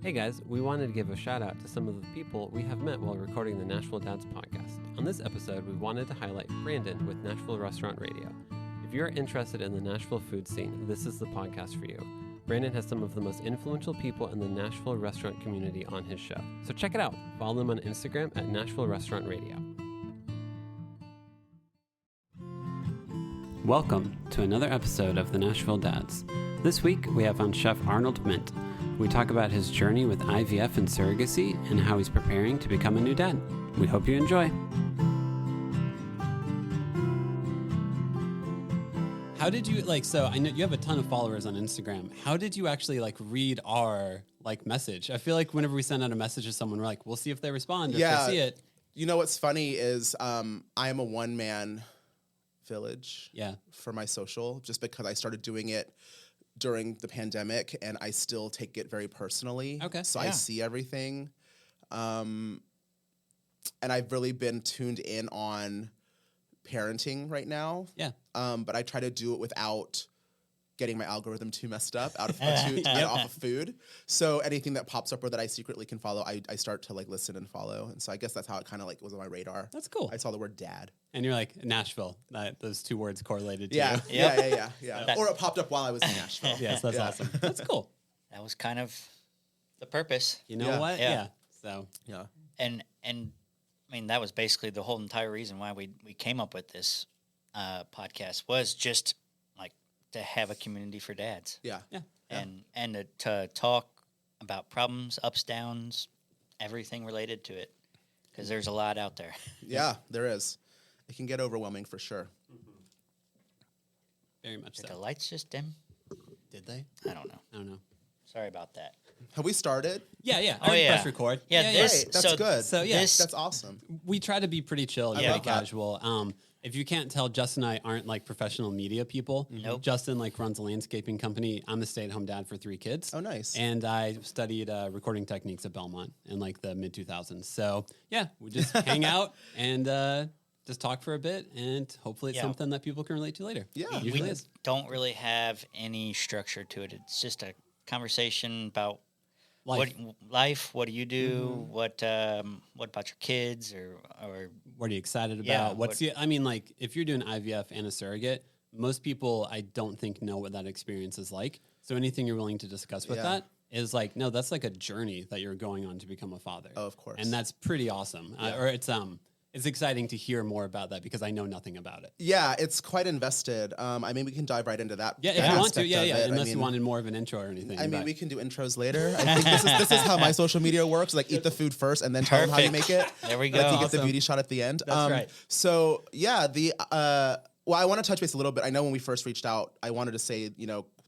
Hey guys, we wanted to give a shout out to some of the people we have met while recording the Nashville Dads podcast. On this episode, we wanted to highlight Brandon with Nashville Restaurant Radio. If you're interested in the Nashville food scene, this is the podcast for you. Brandon has some of the most influential people in the Nashville restaurant community on his show. So check it out. Follow them on Instagram at Nashville Restaurant Radio. Welcome to another episode of the Nashville Dads. This week, we have on Chef Arnold Myint. We talk about his journey with IVF and surrogacy and how he's preparing to become a new dad. We hope you enjoy. How did you, so I know you have a ton of followers on Instagram. How did you actually, read our, message? I feel like whenever we send out a message to someone, we're like, we'll see if they respond or if they see it. You know what's funny is I am a one-man village for my social, just because I started doing it during the pandemic, and I still take it very personally. Okay. So I see everything. And I've really been tuned in on parenting right now. Yeah. But I try to do it without getting my algorithm too messed up to get off of food. So anything that pops up or that I secretly can follow, I start to listen and follow. And so I guess that's how it kind of was on my radar. That's cool. I saw the word dad. And you're like, Nashville, those two words correlated to Yeah. you. Yeah. Or it popped up while I was in Nashville. Yes, that's awesome. That's cool. That was kind of the purpose. You know what? Yeah. So. Yeah. And I mean, that was basically the whole entire reason why we came up with this podcast, was just to have a community for dads. Yeah. And to talk about problems, ups, downs, everything related to it, because there's a lot out there. Yeah, there is. It can get overwhelming for sure. Mm-hmm. Very much Did so. the lights just dim? Did they? I don't know. Sorry about that. Have we started? Yeah. Oh, yeah. Press record. Yeah, this, Great. That's good. So, That's awesome. We try to be pretty chill and I pretty love that. casual. If you can't tell, Justin and I aren't professional media people. Nope. Justin runs a landscaping company. I'm a stay-at-home dad for 3 kids. Oh, nice. And I studied recording techniques at Belmont in the mid 2000s. So yeah, we just hang out and just talk for a bit, and hopefully it's something that people can relate to later. Yeah. Usually We is. don't really have any structure to it. It's just a conversation about Life. what do you do? What about your kids or What are you excited about? Yeah, if you're doing IVF and a surrogate, most people I don't think know what that experience is like. So anything you're willing to discuss with that is no, that's a journey that you're going on to become a father. Oh, of course. And that's pretty awesome. It's exciting to hear more about that because I know nothing about it. Yeah, it's quite invested. We can dive right into that. Yeah, if you want to. Yeah. Unless you wanted more of an intro or anything. We can do intros later. I think this is how my social media works. Eat the food first and then tell them how you make it. There we go. You get the beauty shot at the end. That's right. So yeah, I want to touch base a little bit. I know when we first reached out, I wanted to say,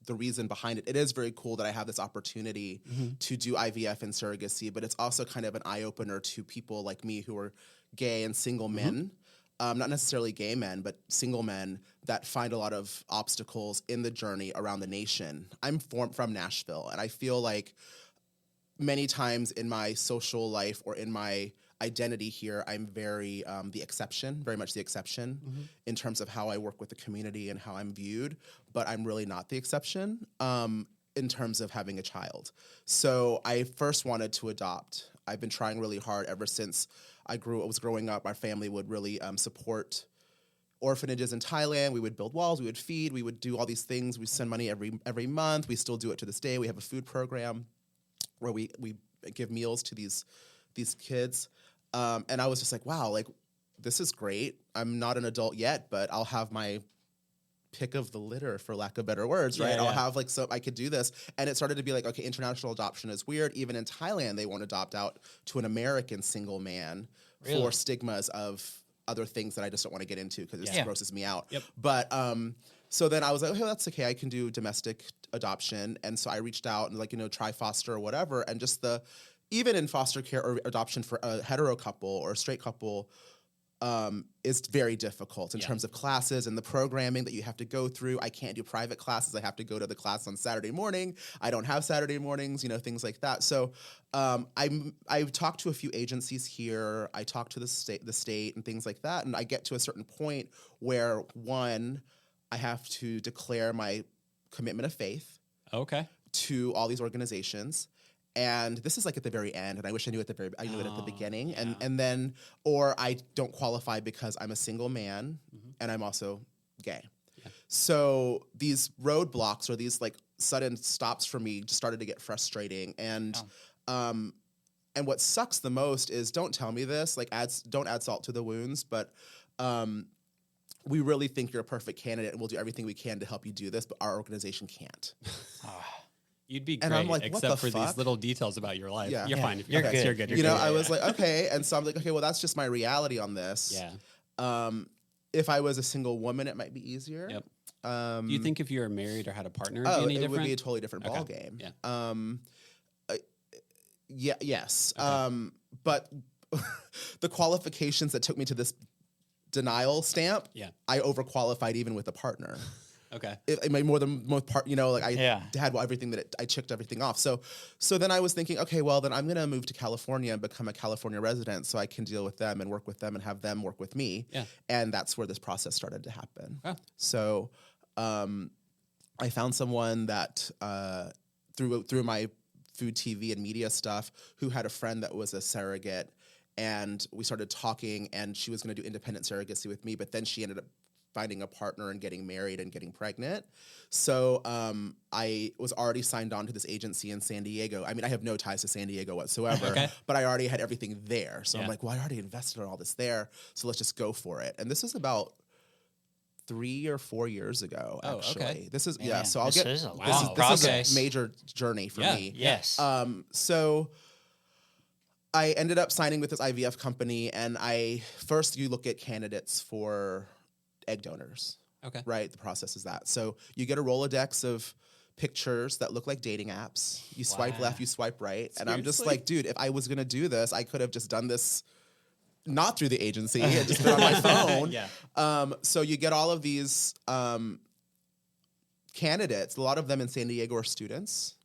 the reason behind it. It is very cool that I have this opportunity to do IVF and surrogacy, but it's also kind of an eye opener to people like me who are gay and single men, not necessarily gay men, but single men that find a lot of obstacles in the journey around the nation. I'm from Nashville, and I feel like many times in my social life or in my identity here, I'm very very much the exception in terms of how I work with the community and how I'm viewed, but I'm really not the exception in terms of having a child. So I first wanted to adopt. I've been trying really hard ever since I was growing up. Our family would really support orphanages in Thailand. We would build walls, we would feed, we would do all these things. We send money every month. We still do it to this day. We have a food program where we give meals to these kids. And I was just like, wow, this is great. I'm not an adult yet, but I'll have my pick of the litter, for lack of better words, right? I'll have so I could do this. And it started to be okay, international adoption is weird. Even in Thailand, they won't adopt out to an American single man for stigmas of other things that I just don't want to get into because it just grosses me out. Yep. But so then I was like, oh, that's okay. I can do domestic adoption. And so I reached out and try foster or whatever. And just even in foster care or adoption for a hetero couple or a straight couple, is very difficult in terms of classes and the programming that you have to go through. I can't do private classes. I have to go to the class on Saturday morning. I don't have Saturday mornings, things like that. So I've talked to a few agencies here. I talked to the state and things like that. And I get to a certain point where, one, I have to declare my commitment of faith Okay. to all these organizations. And this is like at the very end, and I wish I knew it at the beginning, yeah. and then, or I don't qualify because I'm a single man and I'm also gay. Yeah. So these roadblocks or these like sudden stops for me just started to get frustrating, and what sucks the most is, don't tell me this, like don't add salt to the wounds, but we really think you're a perfect candidate and we'll do everything we can to help you do this, but our organization can't. You'd be great, and I'm like, except for these little details about your life. Yeah. You're fine. If You're good. You're good. You're you know, good. I was like, okay. And so I'm like, okay, well, that's just my reality on this. Yeah. If I was a single woman, it might be easier. Yep. Do you think if you were married or had a partner, it different? would be a totally different ball game. Yeah. Yes. Okay. But the qualifications that took me to this denial stamp, I overqualified even with a partner. Okay. It made more than most part, you know, like I had everything that I checked everything off. So then I was thinking, okay, well then I'm going to move to California and become a California resident so I can deal with them and work with them and have them work with me. Yeah. And that's where this process started to happen. Oh. So I found someone that through my food, TV, and media stuff who had a friend that was a surrogate, and we started talking, and she was going to do independent surrogacy with me, but then she ended up finding a partner and getting married and getting pregnant. So I was already signed on to this agency in San Diego. I mean, I have no ties to San Diego whatsoever, but I already had everything there. So I'm like, well, I already invested in all this there, so let's just go for it. And this was about 3 or 4 years ago, actually. Okay. This is, so this is a is a major journey for me. Yes. So I ended up signing with this IVF company, and you look at candidates for egg donors. Okay. Right? The process is that. So you get a Rolodex of pictures that look like dating apps. You swipe left, you swipe right. And I'm just like, dude, if I was going to do this, I could have just done this not through the agency and just been on my phone. So you get all of these candidates, a lot of them in San Diego are students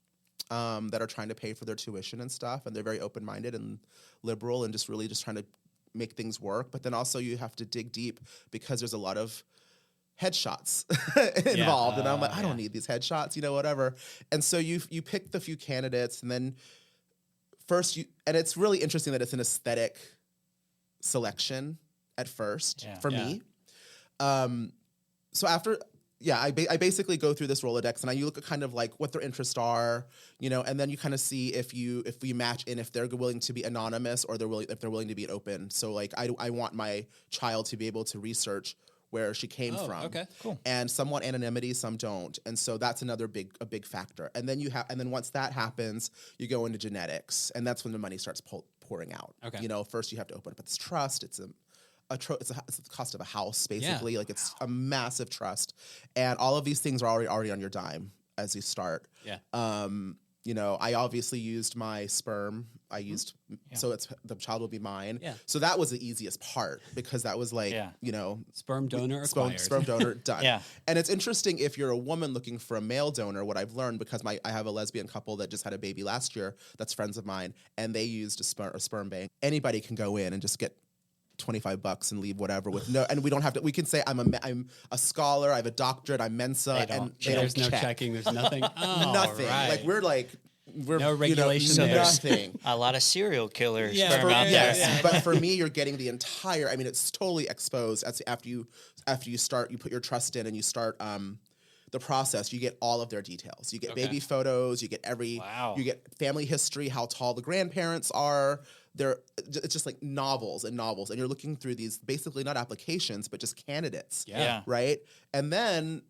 that are trying to pay for their tuition and stuff. And they're very open-minded and liberal and just trying to make things work. But then also you have to dig deep because there's a lot of headshots involved. And I'm like, I don't need these headshots, whatever. And so you pick the few candidates, and then and it's really interesting that it's an aesthetic selection at first for me. So after, I basically go through this Rolodex, and you look at kind of like what their interests are, and then you kind of see if we match in, if they're willing to be anonymous or if they're willing to be open. So like I want my child to be able to research where she came from. Okay, cool. And some want anonymity, some don't. And so that's another big factor. And then once that happens, you go into genetics, and that's when the money starts pouring out. Okay. First you have to open up this trust. It's the cost of a house, basically. Yeah. Like it's a massive trust. And all of these things are already on your dime as you start. Yeah. I obviously used my sperm. So the child will be mine. Yeah. So that was the easiest part because that was like, sperm donor acquired. Sperm donor done. Yeah. And it's interesting if you're a woman looking for a male donor, what I've learned, because I have a lesbian couple that just had a baby last year that's friends of mine, and they used a sperm bank. Anybody can go in and just get $25 and leave whatever with and we don't have to. We can say I'm a scholar, I have a doctorate, I'm Mensa, There's no checking. There's nothing. Oh, nothing. Right. Like we're no regulation there. Nothing. A lot of serial killers Yeah, sperm out there. Yes, but for me, you're getting the entire. I mean, it's totally exposed. After you start, you put your trust in and you start the process. You get all of their details. You get baby photos. You get You get family history, how tall the grandparents are. It's just like novels, and you're looking through these basically not applications, but just candidates. Yeah. Right. And then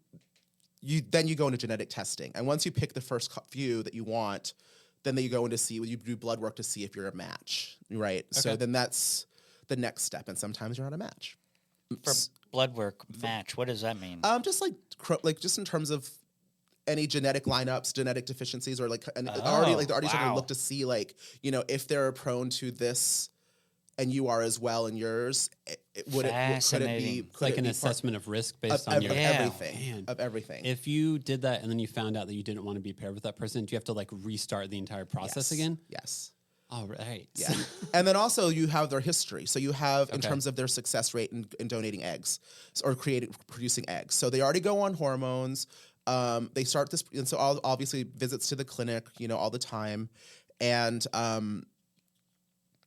you go into genetic testing, and once you pick the first few that you want, then you go into you do blood work to see if you're a match. Right. Okay. So then that's the next step, and sometimes you're not a match. For blood work match, what does that mean? Just just in terms of any genetic lineups, genetic deficiencies, or already starting to look to see if they're prone to this, and you are as well in yours. Could it be an assessment of risk based on everything? Of everything. If you did that and then you found out that you didn't want to be paired with that person, do you have to restart the entire process again? Yes. All right. Yeah. And then also you have their history. So you have in terms of their success rate in donating eggs or producing eggs. So they already go on hormones. They start this, and so obviously visits to the clinic, all the time. And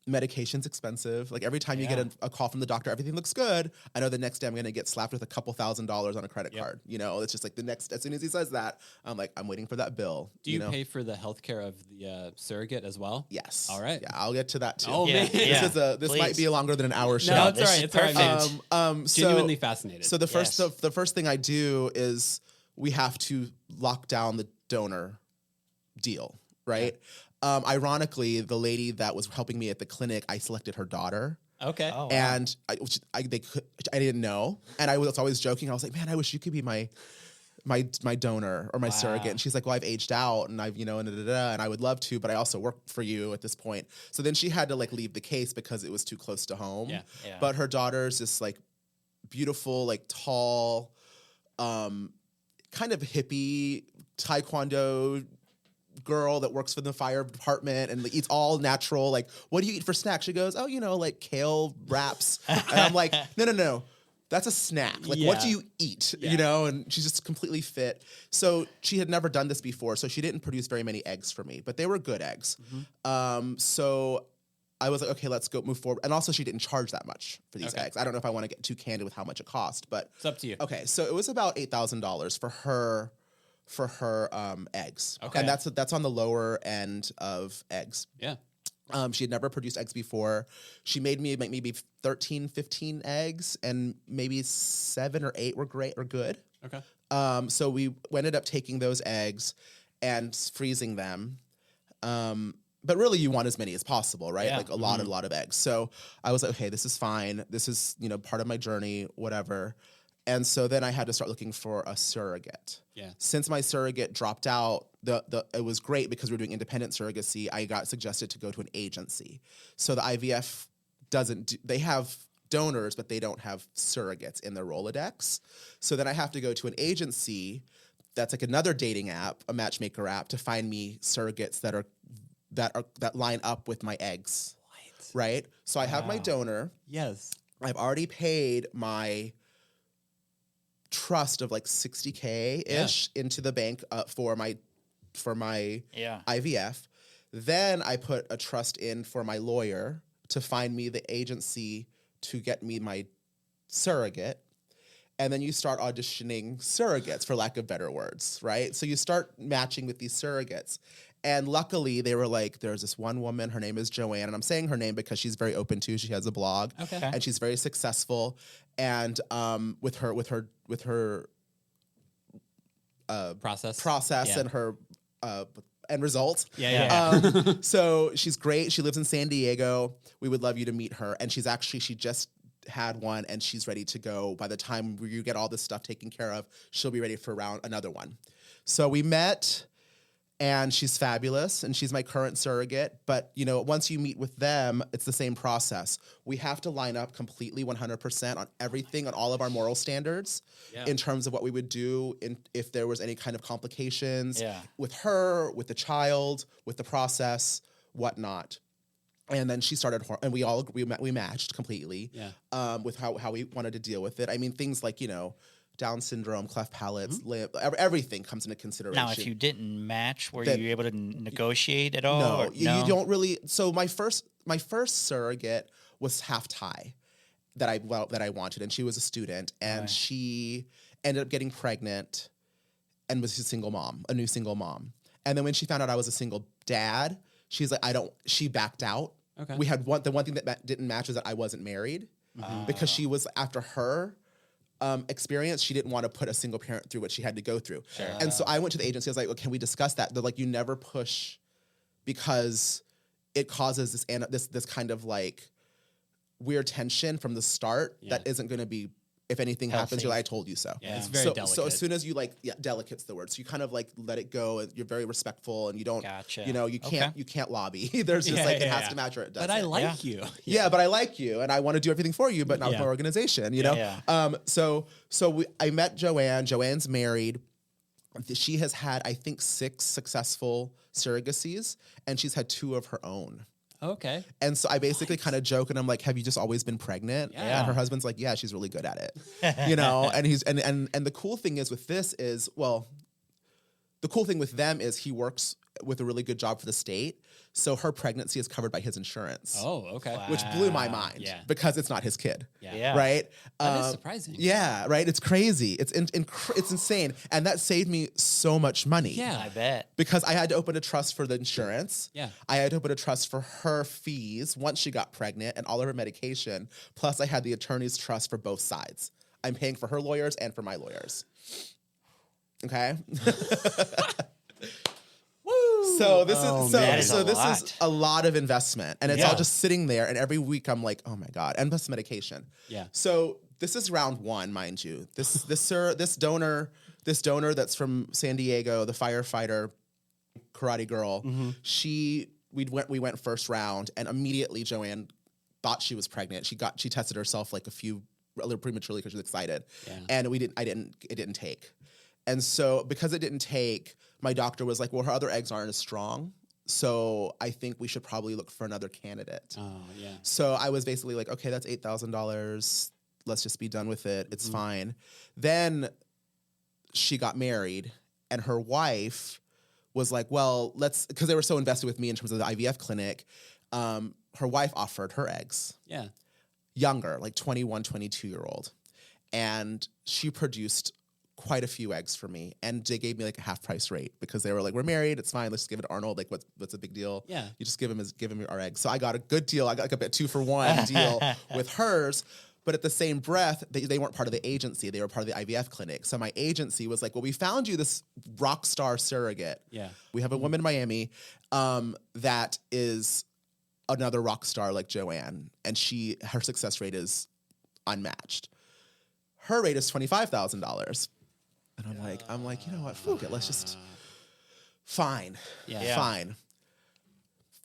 medication's expensive. Like every time you get a call from the doctor, everything looks good. I know the next day I'm going to get slapped with a couple $1,000s on a credit card. You know, it's just like as soon as he says that, I'm like, I'm waiting for that bill. Do you pay for the healthcare of the surrogate as well? Yes. All right. Yeah, I'll get to that too. Oh man, this might be longer than an hour show. No, it's all right. It's perfect. all right. Genuinely fascinated. So the first thing I do is we have to lock down the donor deal, right? Ironically, the lady that was helping me at the clinic, I selected her daughter. Okay. Oh, wow. And I didn't know. And I was always joking. I was like, man, I wish you could be my donor or my surrogate. And she's like, well, I've aged out and I've, and I would love to, but I also work for you at this point. So then she had to like leave the case because it was too close to home. Yeah. But her daughter's this like beautiful, like tall, kind of hippie taekwondo girl that works for the fire department and eats all natural. Like, what do you eat for snacks? She goes, oh, like kale wraps. And I'm like, no. That's a snack. Like, what do you eat? Yeah. And she's just completely fit. So she had never done this before. So she didn't produce very many eggs for me, but they were good eggs. So I was like, okay, let's go move forward. And also she didn't charge that much for these eggs. I don't know if I want to get too candid with how much it cost, but it's up to you. Okay. So it was about $8,000 for her eggs. Okay. And that's on the lower end of eggs. Yeah. She had never produced eggs before. She made me maybe 13, 15 eggs, and maybe 7 or 8 were great or good. Okay. So we ended up taking those eggs and freezing them. But really you want as many as possible, right? Yeah. Like a lot of eggs. So I was like, okay, this is fine. This is, part of my journey, whatever. And so then I had to start looking for a surrogate. Yeah. Since my surrogate dropped out, it was great because we were doing independent surrogacy. I got suggested to go to an agency. So the IVF they have donors, but they don't have surrogates in their Rolodex. So then I have to go to an agency that's like another dating app, a matchmaker app, to find me surrogates that line up with my eggs. Right? So I have my donor. Yes. I've already paid my trust of like $60K-ish into the bank for my IVF. Then I put a trust in for my lawyer to find me the agency to get me my surrogate. And then you start auditioning surrogates, for lack of better words, right? So you start matching with these surrogates. And luckily, they were like, there's this one woman, her name is Joanne, and I'm saying her name because she's very open to. She has a blog, and she's very successful. And with her process and her end results. So she's great. She lives in San Diego. We would love you to meet her. And she just had one, and she's ready to go. By the time you get all this stuff taken care of, she'll be ready for another one. So we met. And she's fabulous, and she's my current surrogate. But, once you meet with them, it's the same process. We have to line up completely 100% on everything, on all of our moral standards in terms of what we would do if there was any kind of complications with her, with the child, with the process, whatnot. And then she started, and we matched completely with how we wanted to deal with it. I mean, things like, Down syndrome, cleft palates, lip, everything comes into consideration. Now, if you didn't match, were you able to negotiate at all? No, you don't really. So my first surrogate was half Thai that I wanted, and she was a student, and she ended up getting pregnant and was a new single mom. And then when she found out I was a single dad, she's like, she backed out. Okay. We had the one thing that didn't match was that I wasn't married because she was, after her experience, she didn't want to put a single parent through what she had to go through. Sure. And so I went to the agency. I was like, well, can we discuss that? They're like, you never push because it causes this kind of like weird tension from the start that isn't going to be, if anything happens, you're like, I told you so. Yeah, it's very delicate. So as soon as you delicate's the word. So you kind of like let it go, and you're very respectful, and you don't, you can't lobby. There's just it has to match or it doesn't. But I like you. Yeah, but I like you, and I want to do everything for you, but not with my organization, So I met Joanne. Joanne's married. She has had, I think, 6 successful surrogacies, and she's had 2 of her own. Okay. And so I basically kind of joke, and I'm like, have you just always been pregnant? Yeah. And her husband's like, yeah, she's really good at it. And he's and the cool thing is with this is, well, the cool thing with them is he works with a really good job for the state. So her pregnancy is covered by his insurance. Oh, okay. Wow. Which blew my mind because it's not his kid. Yeah. Right? That is surprising. Yeah, right. It's crazy. It's it's insane. And that saved me so much money. Yeah. I bet. Because I had to open a trust for the insurance. Yeah. I had to open a trust for her fees once she got pregnant and all of her medication. Plus, I had the attorney's trust for both sides. I'm paying for her lawyers and for my lawyers. Okay. So this is a lot of investment, and it's all just sitting there. And every week I'm like, oh my god, and plus medication. Yeah. So this is round one, mind you. This donor that's from San Diego, the firefighter, karate girl. We went first round, and immediately Joanne thought she was pregnant. She tested herself like a little prematurely because she was excited, and it didn't take. And so because it didn't take, my doctor was like, well, her other eggs aren't as strong. So I think we should probably look for another candidate. Oh, yeah. So I was basically like, okay, that's $8,000. Let's just be done with it. It's fine. Then she got married, and her wife was like, well, because they were so invested with me in terms of the IVF clinic, her wife offered her eggs. Yeah. Younger, like 21, 22-year-old. And she produced quite a few eggs for me, and they gave me like a half price rate because they were like, we're married, it's fine, let's just give it to Arnold, like what's a big deal? Yeah. You just give him our eggs. So I got a good deal. I got like a 2-for-1 deal with hers, but at the same breath, they weren't part of the agency, they were part of the IVF clinic. So my agency was like, well, we found you this rock star surrogate. Yeah. We have a woman in Miami that is another rock star like Joanne, and her success rate is unmatched. Her rate is $25,000. And I'm like, you know what? Fuck it. Let's just fine. Fine.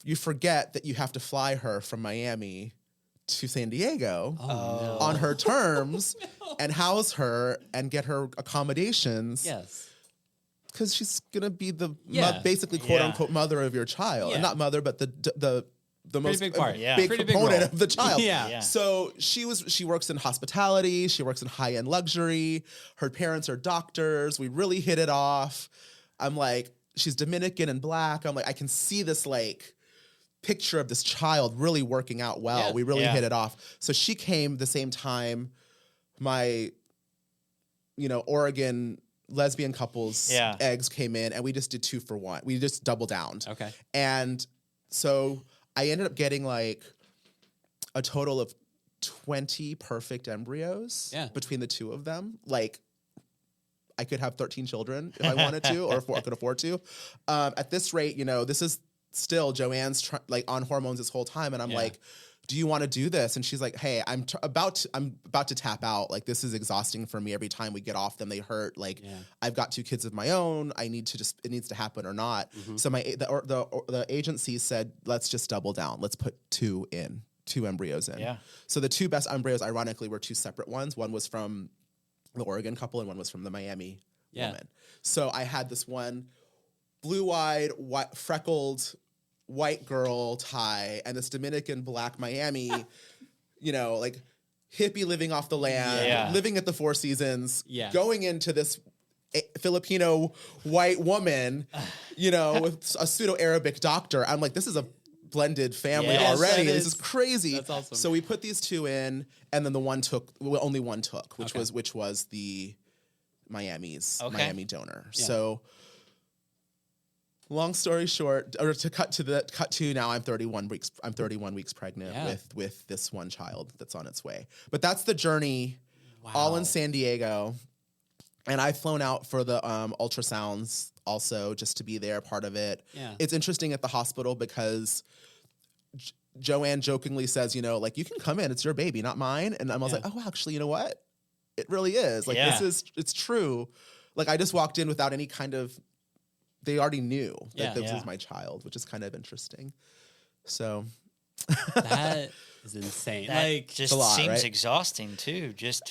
You forget that you have to fly her from Miami to San Diego on her terms and house her and get her accommodations. Yes. Because she's gonna be the basically quote unquote mother of your child, and not mother, but the most big part. big Pretty component big of the child. Yeah. So she works in hospitality. She works in high-end luxury. Her parents are doctors. We really hit it off. I'm like, she's Dominican and black. I'm like, I can see this like picture of this child really working out well. Yeah. We really hit it off. So she came the same time my, Oregon lesbian couples eggs came in, and we just did 2-for-1. We just double downed. Okay. And so I ended up getting like a total of 20 perfect embryos between the two of them. Like I could have 13 children if I wanted to, or if I could afford to. At this rate, this is still Joanne's on hormones this whole time. And I'm like, do you want to do this? And she's like, hey, I'm about to tap out. Like, this is exhausting for me. Every time we get off them, they hurt. Like, I've got 2 kids of my own. It needs to happen or not. So the agency said, let's just double down. Let's put 2 embryos in. Yeah. So the 2 best embryos, ironically, were 2 separate ones. One was from the Oregon couple, and one was from the Miami woman. So I had this one blue-eyed, freckled, white girl Thai, and this Dominican black Miami, like hippie living off the land, living at the Four Seasons, going into this Filipino white woman, with a pseudo-Arabic doctor. I'm like, this is a blended family already. This is crazy. That's awesome. So we put these 2 in, and then only one took, which was the Miami donor. Yeah. So long story short, or to cut to now, I'm 31 weeks. I'm 31 weeks pregnant with this one child that's on its way. But that's the journey, all in San Diego, and I've flown out for the ultrasounds also just to be there, part of it. Yeah. It's interesting at the hospital because Joanne jokingly says, like, you can come in, it's your baby, not mine. And I was like, oh, actually, you know what? It really is. Like, it's true. Like, I just walked in without any kind of. They already knew that this was my child, which is kind of interesting. So That is insane. That Like, just a lot, seems right? exhausting too. Just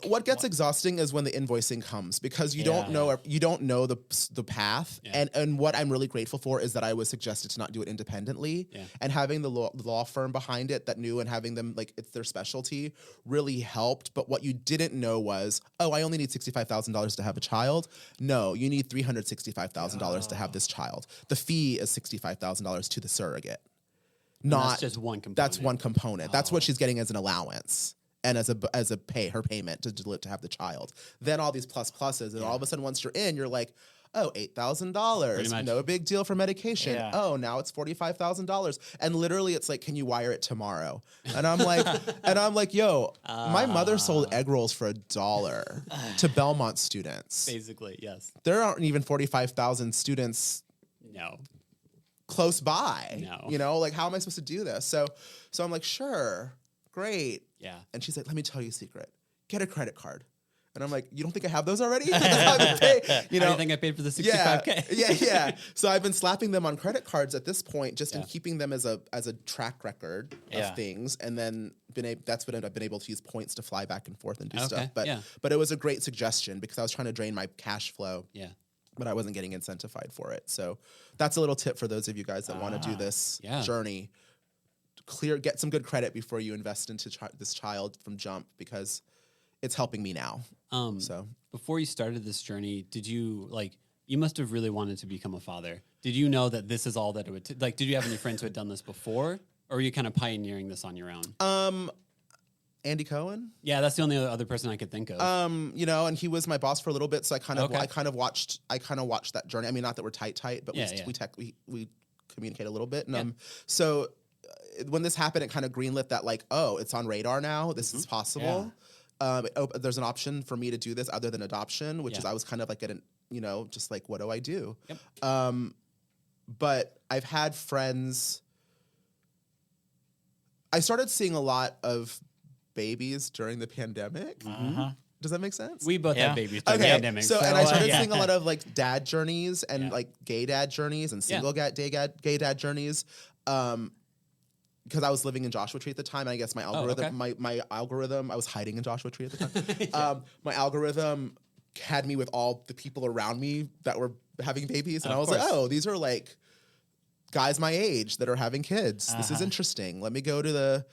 What gets exhausting is when the invoicing comes because you don't know the path. Yeah. And what I'm really grateful for is that I was suggested to not do it independently, and having the law firm behind it that knew and having them like it's their specialty really helped. But what you didn't know was, oh, I only need $65,000 to have a child. No, you need $365,000 to have this child. The fee is $65,000 to the surrogate. that's just one component. That's one component. That's what she's getting as an allowance and as her payment to have the child. Then all these pluses, and all of a sudden once you're in, you're like, oh, $8,000, no big deal for medication. Yeah. Oh, now it's $45,000, and literally it's like, can you wire it tomorrow? And I'm like, yo, my mother sold egg rolls for $1 to Belmont students. Basically, yes. There aren't even 45,000 students. No. Close by, No. like how am I supposed to do this? So I'm like, sure, great. Yeah. And she's like, let me tell you a secret. Get a credit card. And I'm like, you don't think I have those already? How do you think I paid for the $65K? Yeah. So I've been slapping them on credit cards at this point, just in keeping them as a track record of things, and then that's what I've been able to use points to fly back and forth and do stuff. But it was a great suggestion because I was trying to drain my cash flow. Yeah. But I wasn't getting incentivized for it. So that's a little tip for those of you guys that want to do this journey. Get some good credit before you invest into this child from jump, because it's helping me now. So before you started this journey, did you you must have really wanted to become a father. Did you know that this is all that it would did you have any friends who had done this before, or were you kind of pioneering this on your own? Andy Cohen. Yeah, that's the only other person I could think of. And he was my boss for a little bit, so I kind of watched that journey. I mean, not that we're tight, but we communicate a little bit. And so when this happened, it kind of greenlit that it's on radar now. This is possible. Yeah. There's an option for me to do this other than adoption, which is I was kind of just like, what do I do? Yep. But I've had friends. I started seeing a lot of babies during the pandemic. Does that make sense? We both had babies during the pandemic. So and I started seeing a lot of dad journeys and gay dad journeys and single gay dad journeys. Because I was living in Joshua Tree at the time, and I guess my algorithm, my algorithm, I was hiding in Joshua Tree at the time. My algorithm had me with all the people around me that were having babies, and I was like, oh, these are guys my age that are having kids. This is interesting. Let me go to the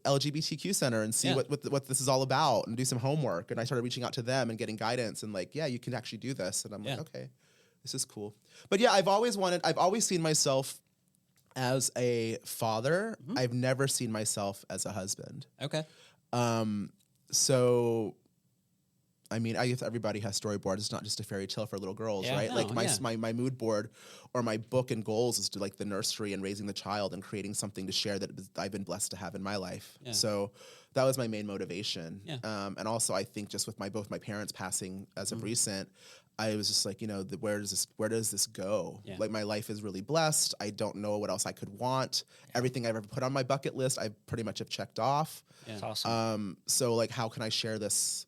LGBTQ center and see what this is all about and do some homework. And I started reaching out to them and getting guidance and you can actually do this. And I'm like, okay, this is cool. But I've always seen myself as a father. I've never seen myself as a husband. Okay. So I mean, I guess everybody has storyboards. It's not just a fairy tale for little girls, right? No, my mood board or my book and goals is to the nursery and raising the child and creating something to share that I've been blessed to have in my life. Yeah. So that was my main motivation. Yeah. And also I think just with both my parents passing as of recent, I was just like, where does this go? Yeah. My life is really blessed. I don't know what else I could want. Yeah. Everything I've ever put on my bucket list, I pretty much have checked off. Yeah. That's awesome. So how can I share this?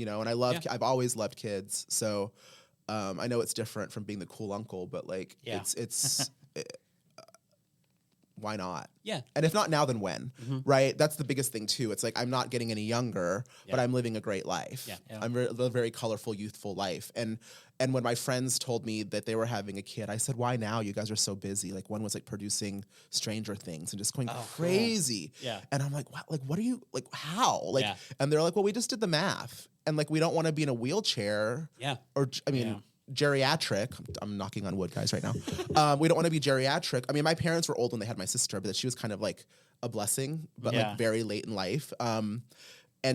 And I've always loved kids. So I know it's different from being the cool uncle, but it's why not? Yeah. And if not now, then when? Right? That's the biggest thing too. It's I'm not getting any younger, but I'm living a great life. Yeah. Yeah. I'm a very colorful, youthful life. And when my friends told me that they were having a kid, I said, why now? You guys are so busy. One was producing Stranger Things and just going crazy. Cool. Yeah. And I'm like, what are you, how? And they're like, well, we just did the math. And we don't want to be in a wheelchair. Yeah. Or, geriatric. I'm knocking on wood, guys, right now. We don't want to be geriatric. I mean, my parents were old when they had my sister, but she was kind of a blessing, but very late in life. And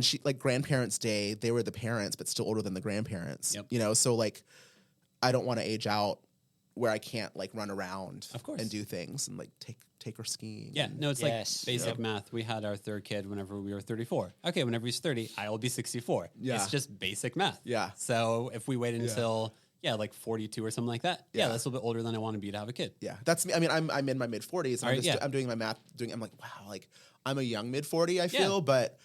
she grandparents' day, they were the parents, but still older than the grandparents. Yep. So I don't want to age out where I can't run around and do things and take her skiing. Yeah, no, it's basic math. We had our third kid whenever we were 34. Okay, whenever he's 30, I will be 64. Yeah. It's just basic math. Yeah. So if we wait until 42 or something like that, that's a little bit older than I want to be to have a kid. Yeah, that's me. I mean, I'm in my mid 40s. I'm doing my math. I'm like, wow, I'm a young mid 40. I feel, but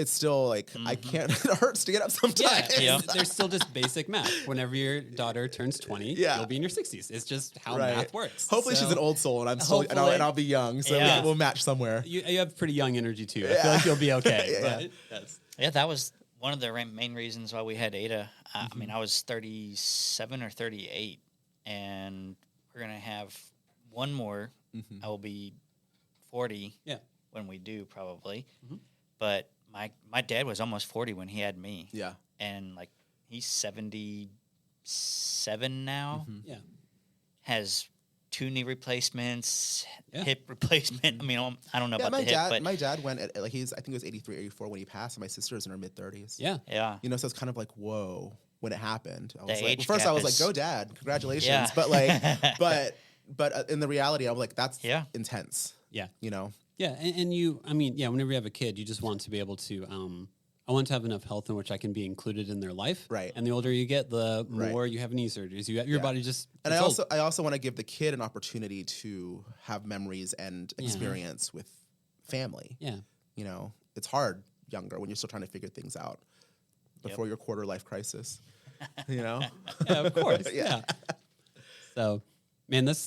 it's still like I can't. It hurts to get up sometimes. Yeah, there's still just basic math. Whenever your daughter turns 20, you'll be in your 60s. It's just how math works. Hopefully, she's an old soul, and I'm still, and I'll be young, so we'll match somewhere. You have pretty young energy too. I feel like you'll be okay. That was one of the main reasons why we had Ada. I mean, I was 37 or 38, and we're gonna have one more. I will be 40. When we do, probably. But my dad was almost 40 when he had me. Yeah. And like he's 77 now. Has 2 knee replacements, hip replacement. I mean, I don't know about the hip, but my dad went at, like I think it was 83, 84 when he passed, and my sister's in her mid 30s. Yeah. You know, so it's kind of like, whoa, when it happened. I was The like, age first gap I was like, go dad, congratulations. But like, but in the reality, I'm like, that's intense. You know? Yeah, and you, I mean, whenever you have a kid, you just want to be able to, I want to have enough health in which I can be included in their life. Right. And the older you get, the more you have knee surgeries. Your body just... And I also want to give the kid an opportunity to have memories and experience with family. Yeah. You know, it's hard younger when you're still trying to figure things out before your quarter life crisis. You know? Yeah, of course. Yeah. So, man, that's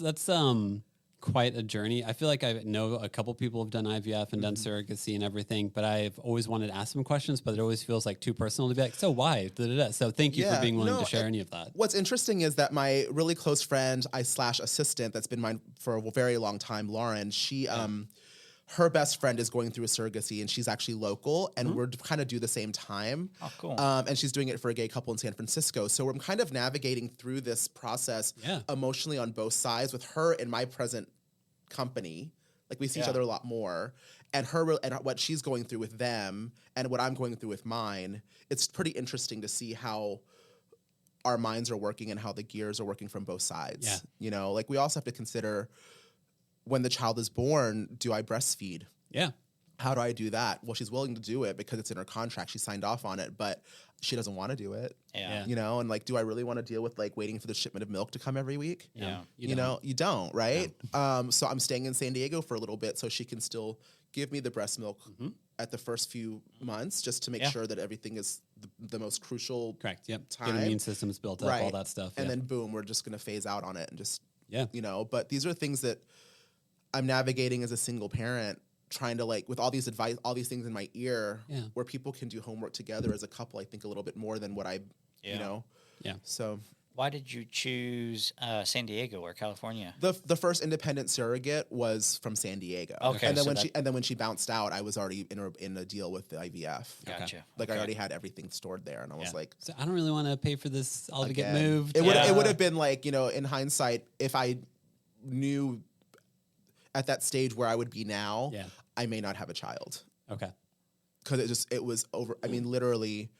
quite a journey. I feel like I know a couple people have done IVF and done surrogacy and everything, but I've always wanted to ask them questions, but it always feels like too personal to be like, so why? So thank you for being willing to share any of that. What's interesting is that my really close friend, /assistant, that's been mine for a very long time, Lauren, she, her best friend is going through a surrogacy, and she's actually local, and we're kind of do the same time. Oh, cool. And she's doing it for a gay couple in San Francisco. So we're kind of navigating through this process emotionally on both sides with her in my present company. Like we see each other a lot more, and her and what she's going through with them and what I'm going through with mine. It's pretty interesting to see how our minds are working and how the gears are working from both sides. Yeah. You know, like we also have to consider when the child is born, do I breastfeed? Yeah. How do I do that? Well, she's willing to do it because it's in her contract. She signed off on it, but she doesn't want to do it. Yeah. You know, and like, do I really want to deal with like waiting for the shipment of milk to come every week? Yeah. You know, you don't, right? So I'm staying in San Diego for a little bit so she can still give me the breast milk at the first few months just to make sure that everything is the most crucial Correct. Yep. time. Get immune system's built up, all that stuff. And then boom, we're just going to phase out on it and just, you know, but these are things that I'm navigating as a single parent, trying to like with all these advice, all these things in my ear, where people can do homework together as a couple. I think a little bit more than what I, you know. Yeah. So why did you choose San Diego or California? The first independent surrogate was from San Diego. Okay. And then when she bounced out, I was already in a deal with the IVF. Gotcha. Like I already had everything stored there, and I was like, so I don't really want to pay for this all to get moved. It would have been like, you know, in hindsight, if I knew at that stage where I would be now, I may not have a child. Okay. Because it was over. I mean, literally,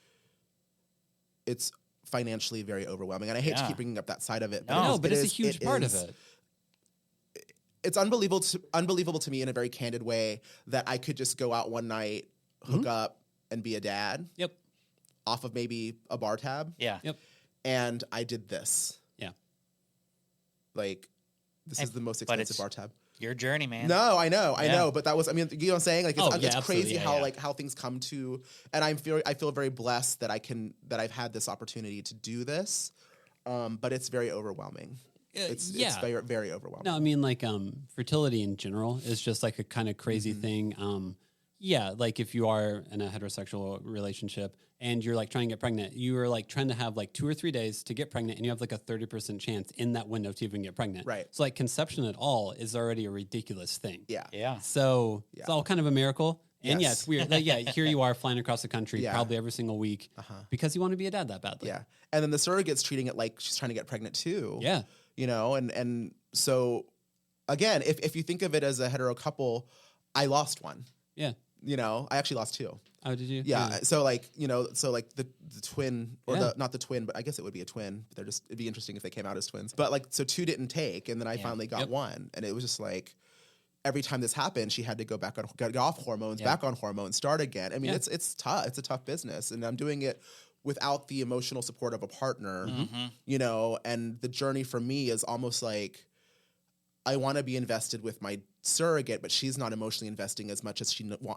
it's financially very overwhelming, and I hate to keep bringing up that side of it. But it's a huge part of it. It's unbelievable to me in a very candid way that I could just go out one night, hook up, and be a dad. Yep. Off of maybe a bar tab. Yeah. Yep. And I did this. Yeah. Like, this is the most expensive bar tab. Your journey, man. No, I know, but that was, I mean, you know what I'm saying? Like, it's crazy how like how things come to, and I feel very blessed that I've had this opportunity to do this, but it's very overwhelming. It's very, very overwhelming. No, I mean, like, fertility in general is just like a kind of crazy thing. Like if you are in a heterosexual relationship and you're like trying to get pregnant, you are like trying to have like 2 or 3 days to get pregnant, and you have like a 30% chance in that window to even get pregnant. Right. So like conception at all is already a ridiculous thing. Yeah. Yeah. So it's all kind of a miracle. And it's weird. Like, here you are flying across the country probably every single week because you want to be a dad that badly. Yeah. And then the surrogate's treating it like she's trying to get pregnant too. Yeah. You know, and so again, if you think of it as a hetero couple, I lost one. Yeah. You know, I actually lost 2. Oh, did you? Yeah. So like, you know, the twin or not the twin, but I guess it would be a twin. But it'd be interesting if they came out as twins. But like, so 2 didn't take, and then I finally got 1, and it was just like every time this happened, she had to go back on, get off hormones, back on hormones, start again. I mean, it's tough. It's a tough business, and I'm doing it without the emotional support of a partner. You know, and the journey for me is almost like I want to be invested with my surrogate, but she's not emotionally investing as much as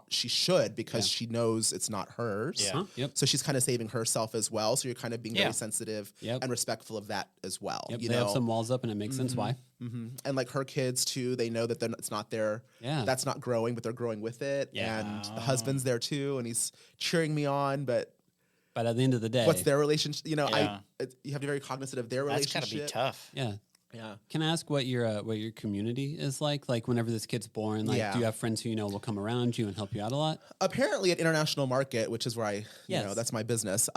she should because she knows it's not hers. Yeah. Yep. So she's kind of saving herself as well. So you're kind of being very sensitive and respectful of that as well. Yep. You they know? have some walls up, and it makes sense why. And like her kids too, they know that it's not their, that's not growing, but they're growing with it. Yeah. And the husband's there too, and he's cheering me on, but at the end of the day, what's their relationship? You know, you have to be very cognizant of their That's relationship. gotta be tough. Yeah. Yeah. Can I ask what your community is like? Like whenever this kid's born, like do you have friends who will come around you and help you out a lot? Apparently at International Market, which is where I, you know, that's my business.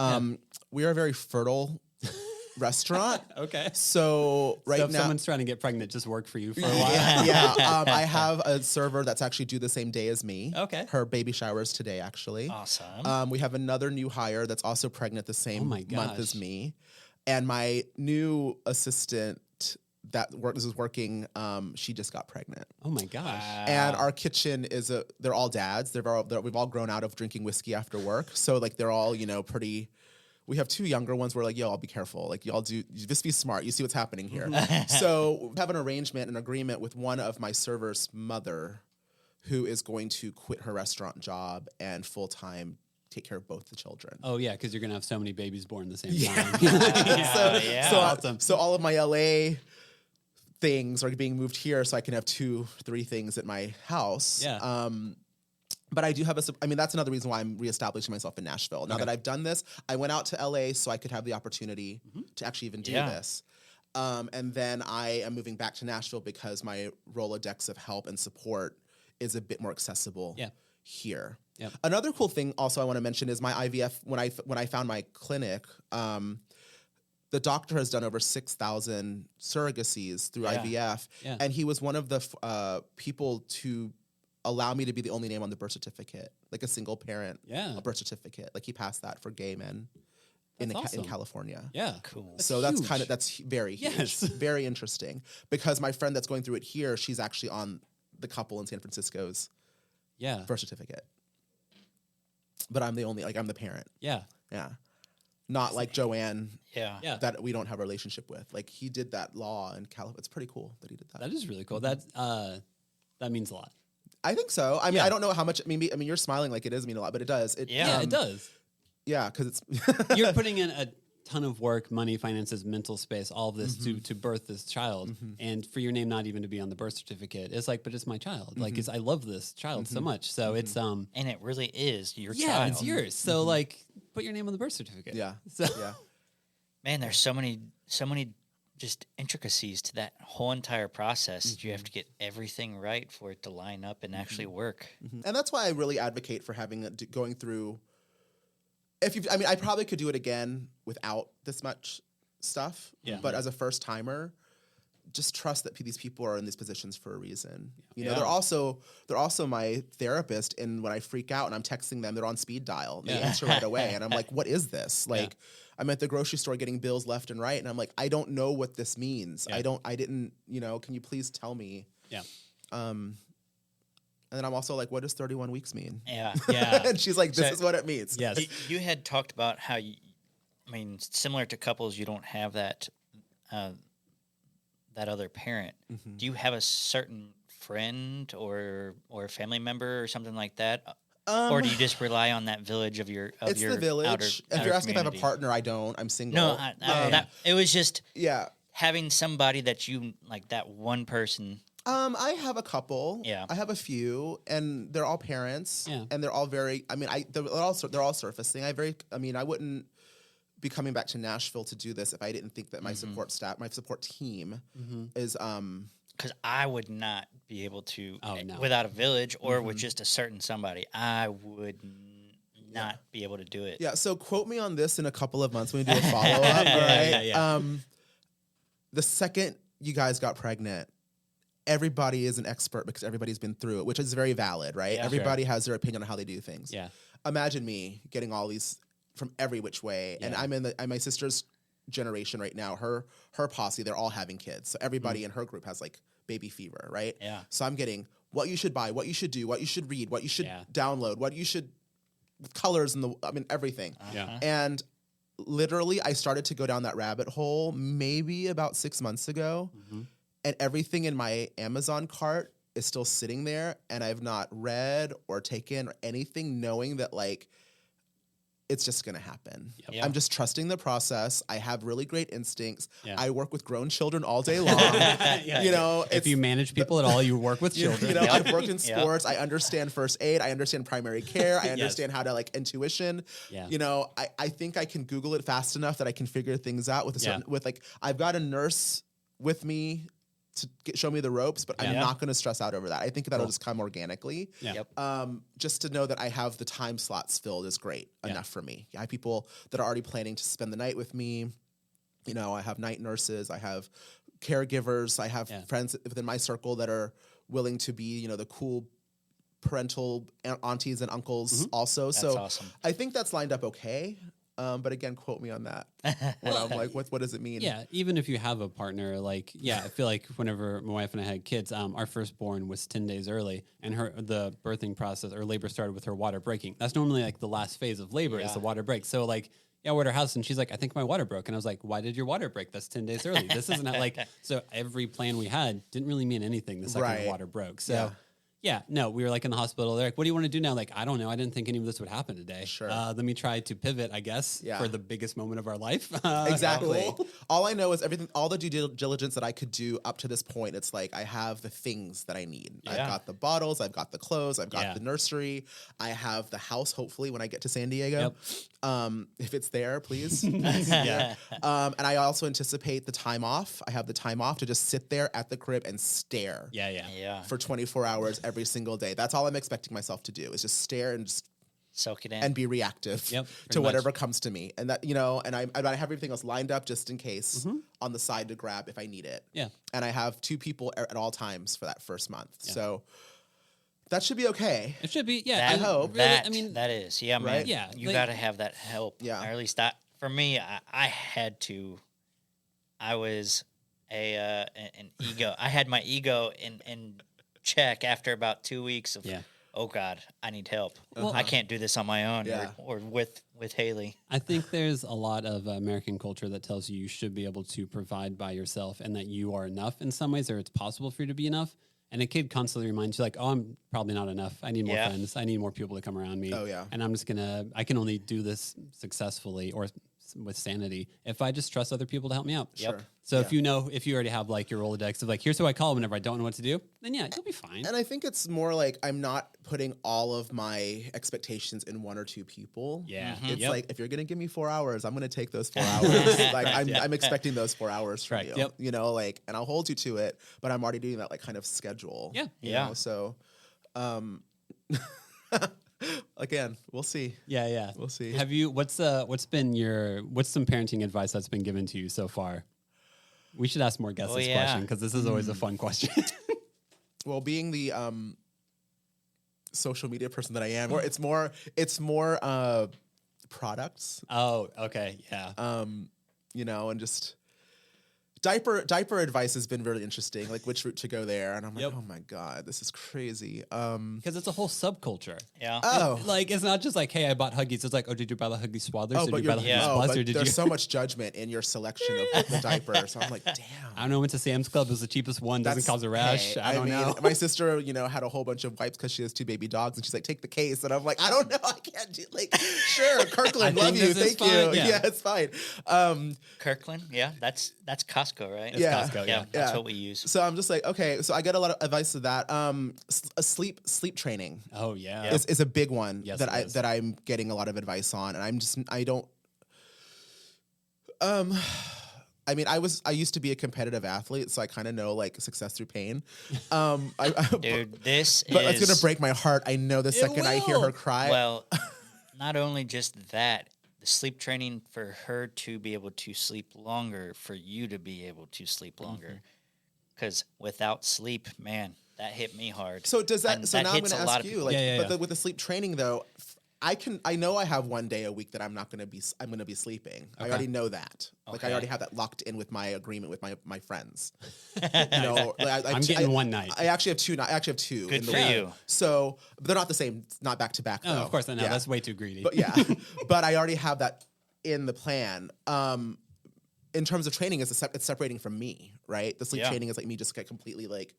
We are a very fertile restaurant. Okay. So so if now, someone's trying to get pregnant, just work for you for a while. I have a server that's actually due the same day as me. Okay. Her baby shower is today, actually. Awesome. We have another new hire that's also pregnant the same month as gosh. me. And my new assistant is working, she just got pregnant. Oh my gosh. And our kitchen they're all dads. We've all grown out of drinking whiskey after work. So like they're all, you know, pretty. We have two younger ones where like, yo, I'll be careful. Like y'all just be smart. You see what's happening here. So we have an agreement with one of my servers' mother who is going to quit her restaurant job and full-time take care of both the children. Oh yeah, because you're gonna have so many babies born at the same time. So so all of my LA things are being moved here so I can have 2-3 things at my house. Yeah. But I do have that's another reason why I'm reestablishing myself in Nashville. Now that I've done this, I went out to LA so I could have the opportunity to actually even do this. And then I am moving back to Nashville because my Rolodex of help and support is a bit more accessible here. Yep. Another cool thing also I want to mention is my IVF, when I found my clinic, the doctor has done over 6,000 surrogacies through IVF, and he was one of the people to allow me to be the only name on the birth certificate, like a single parent birth certificate. Like he passed that for gay men in California. Yeah, cool. So that's very huge, very interesting. Because my friend that's going through it here, she's actually on the couple in San Francisco's birth certificate. But I'm the only, I'm the parent. Yeah. Not like Joanne. That we don't have a relationship with. Like he did that law in California. It's pretty cool that he did that. That is really cool. That means a lot. I think so. I mean, I don't know how much. I mean, you're smiling like it does mean a lot, but it does. It does. Yeah, because it's you're putting in a ton of work, money, finances, mental space, all of this to birth this child, and for your name not even to be on the birth certificate, it's like, but it's my child. Like, I love this child so much. So it's and it really is your child. Yeah, it's yours. So like, put your name on the birth certificate. Yeah. So man, there's so many just intricacies to that whole entire process. You have to get everything right for it to line up and actually work. And that's why I really advocate for going through. I probably could do it again without this much stuff. Yeah. But as a first timer, just trust that these people are in these positions for a reason. You know, they're also my therapist. And when I freak out and I'm texting them, they're on speed dial. They answer right away, and I'm like, "What is this?" Like, I'm at the grocery store getting bills left and right, and I'm like, "I don't know what this means. I didn't. You know, can you please tell me?" Yeah. And then I'm also like, what does 31 weeks mean? Yeah. And she's like, this is what it means. Yes. You had talked about how similar to couples, you don't have that other parent. Do you have a certain friend or family member or something like that? Or do you just rely on that village of your It's the village. If you're asking if I have a partner, I don't. I'm single. No, it was just having somebody that you, like that one person. I have a couple. Yeah, I have a few, and they're all parents. Yeah, and they're all very. They're all surfacing. I wouldn't be coming back to Nashville to do this if I didn't think that my support staff, my support team, is. Because I would not be able to without a village or with just a certain somebody. I would not be able to do it. Yeah. So quote me on this in a couple of months when we do a follow up. Yeah. The second you guys got pregnant, everybody is an expert because everybody's been through it, which is very valid, right? Yeah, everybody has their opinion on how they do things. Yeah. Imagine me getting all these from every which way, and I'm in my sister's generation right now. Her posse, they're all having kids, so everybody in her group has like baby fever, right? Yeah. So I'm getting what you should buy, what you should do, what you should read, what you should download, what you should colors and everything. Yeah. And literally, I started to go down that rabbit hole maybe about 6 months ago. and everything in my Amazon cart is still sitting there, and I've not read or taken or anything, knowing that like it's just going to happen. Yep. I'm just trusting the process. I have really great instincts. Yeah. I work with grown children all day long. You know, if you manage people at all, you work with children. You know, I've worked in sports. I understand first aid. I understand primary care. I understand how to like intuition. Yeah. You know, I think I can Google it fast enough that I can figure things out with a certain, with like, I've got a nurse with me to show me the ropes, but I'm not going to stress out over that. I think that'll just come organically. Yeah. Yep. Just to know that I have the time slots filled is great enough for me. I have people that are already planning to spend the night with me. You know, I have night nurses. I have caregivers. I have friends within my circle that are willing to be, you know, the cool parental aunties and uncles also. That's so awesome. I think that's lined up okay. But again, quote me on that. When I'm like, what does it mean? Yeah, even if you have a partner, like, I feel like whenever my wife and I had kids, our firstborn was 10 days early, and the birthing process or labor started with her water breaking. That's normally like the last phase of labor is the water break. So like, we're at her house, and she's like, I think my water broke. And I was like, why did your water break? That's 10 days early. This isn't like, so every plan we had didn't really mean anything the second the water broke. So no, we were like in the hospital. They're like, what do you want to do now? Like, I don't know. I didn't think any of this would happen today. Sure. Let me try to pivot, I guess, for the biggest moment of our life. Exactly. All I know is everything, all the due diligence that I could do up to this point, it's like I have the things that I need. I've got the bottles, I've got the clothes, I've got the nursery, I have the house, hopefully, when I get to San Diego. If it's there, please. And I also anticipate the time off. I have the time off to just sit there at the crib and stare. For 24 hours every single day. That's all I'm expecting myself to do is just stare and just soak it in and be reactive to whatever comes to me. And that, you know, and I have everything else lined up just in case on the side to grab if I need it. And I have 2 people at all times for that first month. So that should be okay. It should be, I hope. That, really, I mean, that is, man. Right? Yeah, you got to have that help. Or at least that, for me, I had to. I was an ego. I had my ego in check after about 2 weeks of, oh God, I need help. I can't do this on my own or with Haley. I think there's a lot of American culture that tells you should be able to provide by yourself and that you are enough in some ways, or it's possible for you to be enough. And a kid constantly reminds you like, oh, I'm probably not enough. I need more friends. I need more people to come around me. And I'm just I can only do this successfully or with sanity if I just trust other people to help me out. So if you already have like your Rolodex of like, here's who I call whenever I don't know what to do, then you'll be fine. And I think it's more like I'm not putting all of my expectations in 1 or 2 people. It's like, if you're going to give me 4 hours, I'm going to take those 4 hours. Like I'm expecting those 4 hours from you, you know, like, and I'll hold you to it, but I'm already doing that like kind of schedule. You know? So, again, we'll see. We'll see. Have you? What's some parenting advice that's been given to you so far? We should ask more guests this question because this is always a fun question. Well, being the social media person that I am, or it's more products. Oh, okay, yeah. You know, and just diaper advice has been really interesting, like which route to go there. And I'm like, oh my God, this is crazy. Because it's a whole subculture. It's not just like, hey, I bought Huggies. It's like, oh, did you buy the Huggies Swaddlers? Did you buy the Huggies Plus? Or did there's so much judgment in your selection of the diaper. So I'm like, damn. I don't know. Went to Sam's Club. It was the cheapest one. Doesn't cause a rash. I don't know. My sister, you know, had a whole bunch of wipes because she has 2 baby dogs, and she's like, take the case. And I'm like, I don't know. I can't do sure, Kirkland, love you. Thank you. Yeah, it's fine. Kirkland, that's Costco, right? It's Costco. That's what we use. So I'm just like, okay. So I get a lot of advice to that. A sleep training. Oh yeah, is a big one that I'm getting a lot of advice on, and I don't. I mean, I used to be a competitive athlete, so I kind of know like success through pain. Dude, but it's gonna break my heart. I know the second I hear her cry. Well, not only just that. The sleep training for her to be able to sleep longer, for you to be able to sleep longer. Because without sleep, man, that hit me hard. So does that? So now I'm going to ask you, like, but with the sleep training though, I know I have one day a week that I'm going to be sleeping. Okay. I already know that. Okay. Like I already have that locked in with my agreement with my friends. You know, I'm getting one night. I actually have 2. I actually have 2. Good for you. So but they're not the same. Not back to back. Oh, of course, no, that's way too greedy. But but I already have that in the plan. in terms of training, it's separating from me, right? The sleep Yeah. training is like me just like completely like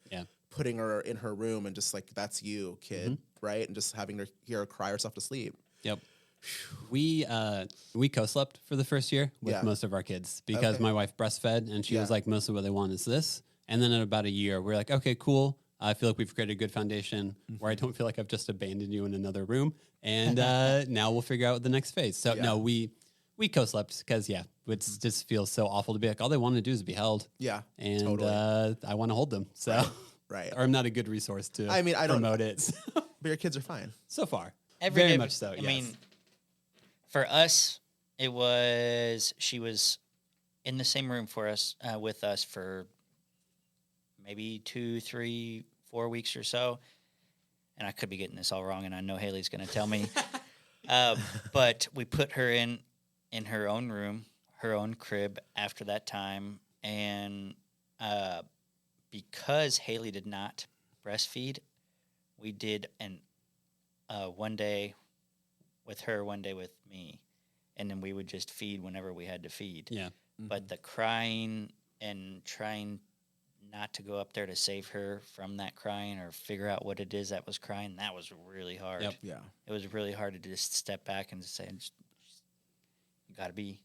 putting her in her room and just like, that's you, kid, right? And just having her hear her cry herself to sleep. Yep. We co-slept for the first year with most of our kids because my wife breastfed and she was like, mostly what they want is this. And then in about a year, we're like, okay, cool. I feel like we've created a good foundation where I don't feel like I've just abandoned you in another room. And now we'll figure out the next phase. So no, we co-slept because it just feels so awful to be like, all they want to do is be held. Yeah, And totally. I want to hold them. So Right. or I'm not a good resource to I don't promote it. But your kids are fine. So far. Every Very day, much so. I mean, for us, she was in the same room with us for maybe 2, 3, 4 weeks or so. And I could be getting this all wrong, and I know Haley's going to tell me. But we put her in her own room, her own crib after that time. And because Haley did not breastfeed, we did one day with her, one day with me. And then we would just feed whenever we had to feed. Yeah. But the crying and trying not to go up there to save her from that crying or figure out what it is that was crying, that was really hard. Yep. Yeah. It was really hard to just step back and just say, you got to be.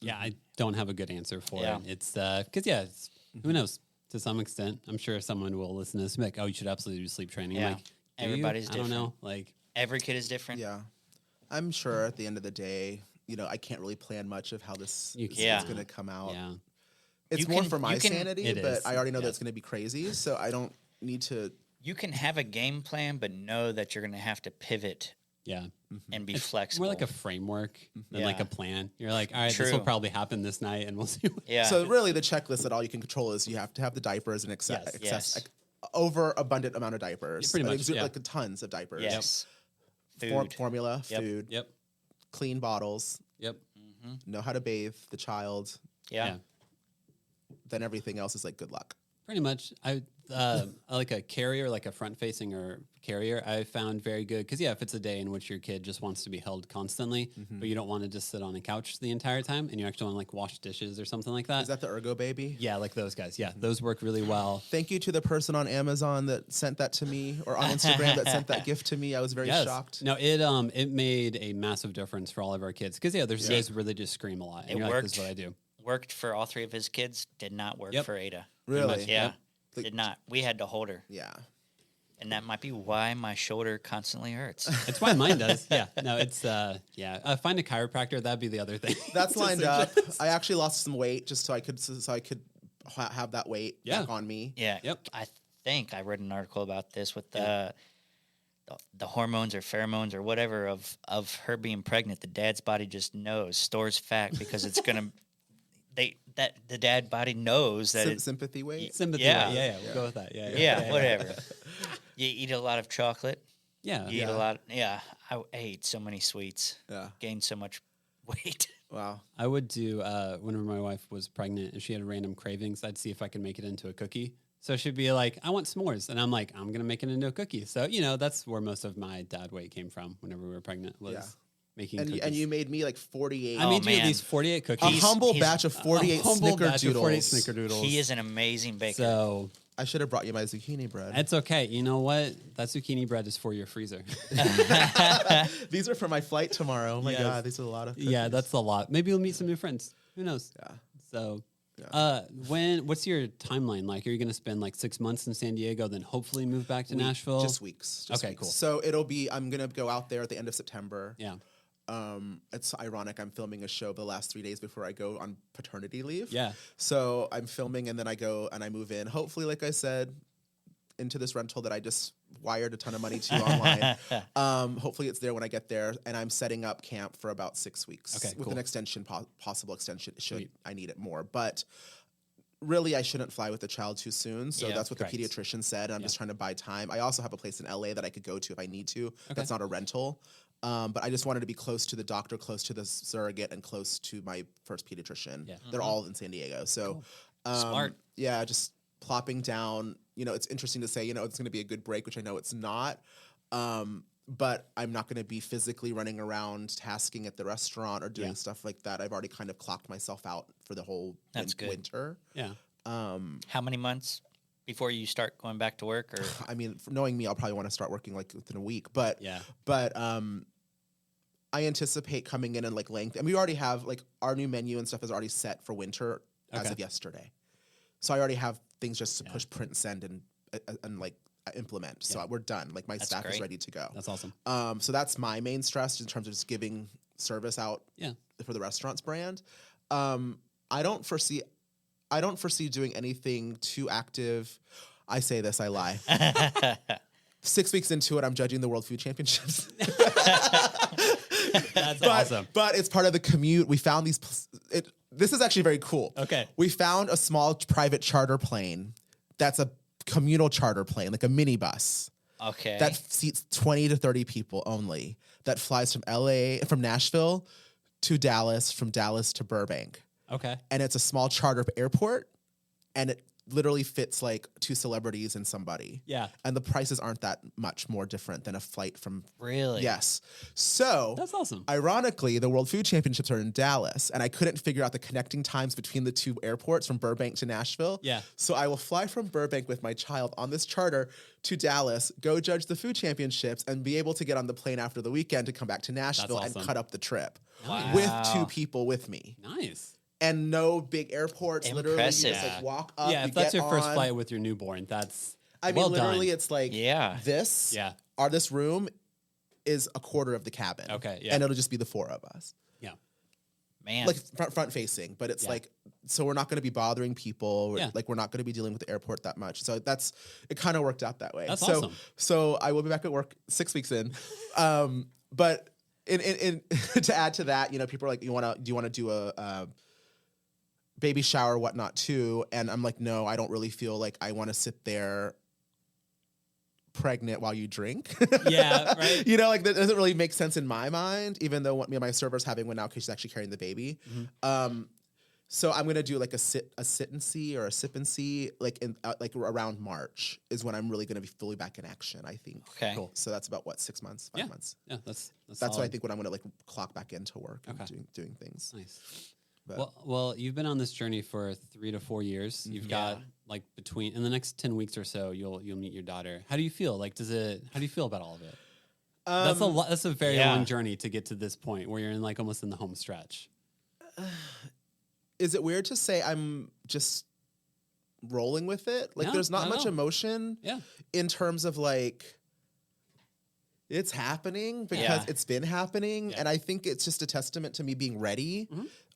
Yeah, I don't have a good answer for Yeah. it. It's because who knows? To some extent, I'm sure someone will listen to this and be like, "Oh, you should absolutely do sleep training." Yeah. Like, do Everybody's you? I don't know. different. Like, Every kid is different. Yeah. I'm sure at the end of the day, I can't really plan much of how this is going to come out. yeah, It's You more can- for my you can- sanity, It but is. I already know Yeah. that it's going to be crazy, so I don't need to. You can have a game plan, but know that you're going to have to pivot yeah. and be It's flexible. more like a framework than like Yeah. a plan. You're like, all right, this will True. probably happen this night, and we'll see. yeah. So really, the checklist that all you can control is you have to have the diapers and Yes. overabundant amount of diapers. Yeah, pretty much, yeah. Like tons of diapers. yes. Food. Formula, Yep. food, Yep. clean bottles, Yep. know how to bathe the child. Yeah. Then everything else is like good luck. Pretty much. I like a carrier, like a front facing or carrier. I found very good because if it's a day in which your kid just wants to be held constantly, but you don't want to just sit on a couch the entire time, and you actually want to like wash dishes or something like that. Is that the Ergo Baby? Yeah, like those guys. Yeah, those work really well. Thank you to the person on Amazon that sent that to me, or on Instagram that sent that gift to me. I was very shocked. No, it made a massive difference for all of our kids because there's days where they just scream a lot. And It you're like, this worked. is what I do. Worked for all 3 of his kids. Did not work Yep. for Ada. Really? much. Yeah. Yep. Like- Did not. We had to hold her. Yeah. And that might be why my shoulder constantly hurts. It's why mine does. Yeah. No, it's find a chiropractor. That'd be the other thing. That's to lined up. suggest. I actually lost some weight just so I could have that weight back on me. Yeah. Yep. I think I read an article about this with the hormones or pheromones or whatever of her being pregnant. The dad's body just knows, stores fat because it's going to the dad body knows that it's Sympathy weight. Sympathy. Yeah. Yeah. We'll go with that. yeah, whatever. You eat a lot of chocolate. Yeah. You eat a lot. I ate so many sweets. Yeah. Gained so much weight. Wow. I would do whenever my wife was pregnant and she had random cravings, I'd see if I could make it into a cookie. So she'd be like, I want s'mores. And I'm like, I'm going to make it into a cookie. So, that's where most of my dad weight came from whenever we were pregnant was making cookies. And you made me like 48. I made you at man. least 48 a cookies. humble batch of 48 humble batch of 48 snickerdoodles. snickerdoodles. He is an amazing baker. So I should have brought you my zucchini bread. it's okay. You know what? That zucchini bread is for your freezer. These are for my flight tomorrow. Oh my Yes. God, these are a lot of cookies. Yeah, that's a lot. Maybe you'll meet some new friends. Who knows? Yeah. So, Yeah. what's your timeline like? Are you going to spend like 6 months in San Diego, then hopefully move back to Week- Nashville? Just weeks. Okay, weeks. cool. So I'm going to go out there at the end of September. Yeah. It's ironic. I'm filming a show the last 3 days before I go on paternity leave. Yeah. So I'm filming and then I go and I move in. Hopefully, like I said, into this rental that I just wired a ton of money to online. Hopefully it's there when I get there. And I'm setting up camp for about 6 weeks. Okay, with cool. an extension, possible extension should Sweet. I need it more. But really, I shouldn't fly with the child too soon. So Yeah, that's what correct. the pediatrician said. And I'm just trying to buy time. I also have a place in LA that I could go to if I need to. That's not a rental. But I just wanted to be close to the doctor, close to the surrogate, and close to my first pediatrician. Yeah. They're all in San Diego. So Smart. Yeah, just plopping down. It's interesting to say, it's going to be a good break, which I know it's not. but I'm not going to be physically running around tasking at the restaurant or doing stuff like that. I've already kind of clocked myself out for the whole winter. Yeah. How many months before you start going back to work? Or I mean, knowing me, I'll probably want to start working like within a week. But I anticipate coming in and like laying. And we already have like our new menu and stuff is already set for winter as of yesterday. So I already have things just to push, print, send, and like implement. So we're done. Like my staff is ready to go. That's awesome. So that's my main stress in terms of just giving service out for the restaurant's brand. I don't foresee doing anything too active. I say this, I lie. 6 weeks into it, I'm judging the World Food Championships. That's awesome. But it's part of the commute. We found this is actually very cool. Okay. We found a small private charter plane that's a communal charter plane, like a minibus. Okay. That seats 20 to 30 people only. That flies from Nashville to Dallas, from Dallas to Burbank. Okay. And it's a small charter airport, and it literally fits like 2 celebrities and somebody. Yeah. And the prices aren't that much more different than a flight from... Really? Yes. So... That's awesome. Ironically, the World Food Championships are in Dallas, and I couldn't figure out the connecting times between the 2 airports from Burbank to Nashville. Yeah. So I will fly from Burbank with my child on this charter to Dallas, go judge the food championships, and be able to get on the plane after the weekend to come back to Nashville and cut up the trip. Wow. With 2 people with me. Nice. And no big airports. Impressive. Literally, you just like walk up. Yeah, you if that's get your first on. flight with your newborn, that's literally, done. it's like this. Yeah. This room is a quarter of the cabin. Okay. Yeah. And it'll just be the 4 of us. Yeah. Man. Like front facing, but it's like, so we're not going to be bothering people. Yeah. Like we're not going to be dealing with the airport that much. So it kind of worked out that way. That's so, awesome. So I will be back at work 6 weeks in. But in to add to that, people are like, do you want to do a baby shower, whatnot too? And I'm like, no, I don't really feel like I want to sit there pregnant while you drink. Yeah, right. Like that doesn't really make sense in my mind, even though me and my server's having one now because she's actually carrying the baby. Mm-hmm. So I'm gonna do like a sit and see or a sip and see, like in like around March is when I'm really gonna be fully back in action, I think. Okay. Cool. So that's about 6 months, 5 months. Yeah, that's what I think when I'm gonna like clock back into work and doing things. Nice. But Well, you've been on this journey for 3 to 4 years. You've got like in the next 10 weeks or so, you'll meet your daughter. How do you feel? Like, how do you feel about all of it? That's a lot. That's a very long journey to get to this point where you're in like almost in the home stretch. Is it weird to say I'm just rolling with it? Like, there's not much emotion in terms of like, it's happening because it's been happening. Yeah. And I think it's just a testament to me being ready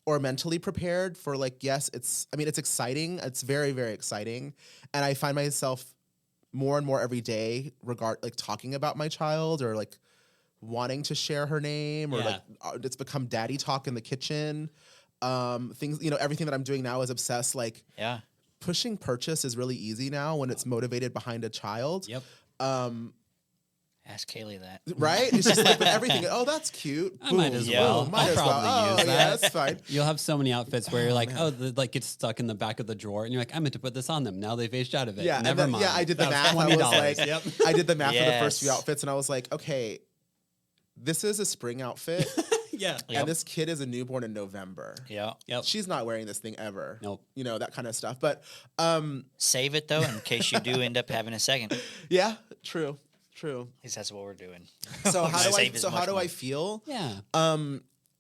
or mentally prepared for like, yes, it's exciting. It's very, very exciting. And I find myself more and more every day talking about my child or like wanting to share her name or like it's become daddy talk in the kitchen. Things, everything that I'm doing now is obsessed. Like pushing purchase is really easy now when it's motivated behind a child. Yep. Ask Kaylee that. Right? It's just like with everything. Oh, that's cute. I might as well. Boom, might I'll as probably well. use that. Yeah, that's fine. You'll have so many outfits where you're like, like gets stuck in the back of the drawer, and you're like, I meant to put this on them. Now they've aged out of it. Yeah, never mind. Yeah, I did the That math. was I was $20. like, Yep. I did the math for the first few outfits, and I was like, okay, this is a spring outfit. Yeah. And this kid is a newborn in November. Yeah. Yep. She's not wearing this thing ever. Nope. That kind of stuff. But save it though in case you do end up having a second. Yeah, true. At least that's what we're doing. So how do Save as much I money. feel? Yeah.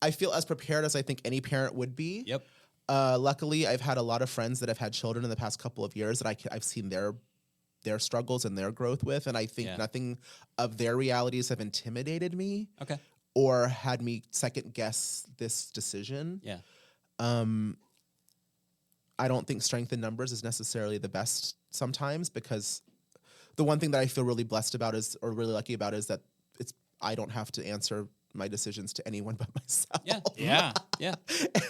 I feel as prepared as I think any parent would be. Yep. Luckily, I've had a lot of friends that have had children in the past couple of years that I've seen their struggles and their growth with, and I think nothing of their realities have intimidated me. Okay. Or had me second guess this decision. Yeah. I don't think strength in numbers is necessarily the best sometimes, because the one thing that I feel really blessed about or really lucky about is that I don't have to answer my decisions to anyone but myself. Yeah. Yeah. Yeah.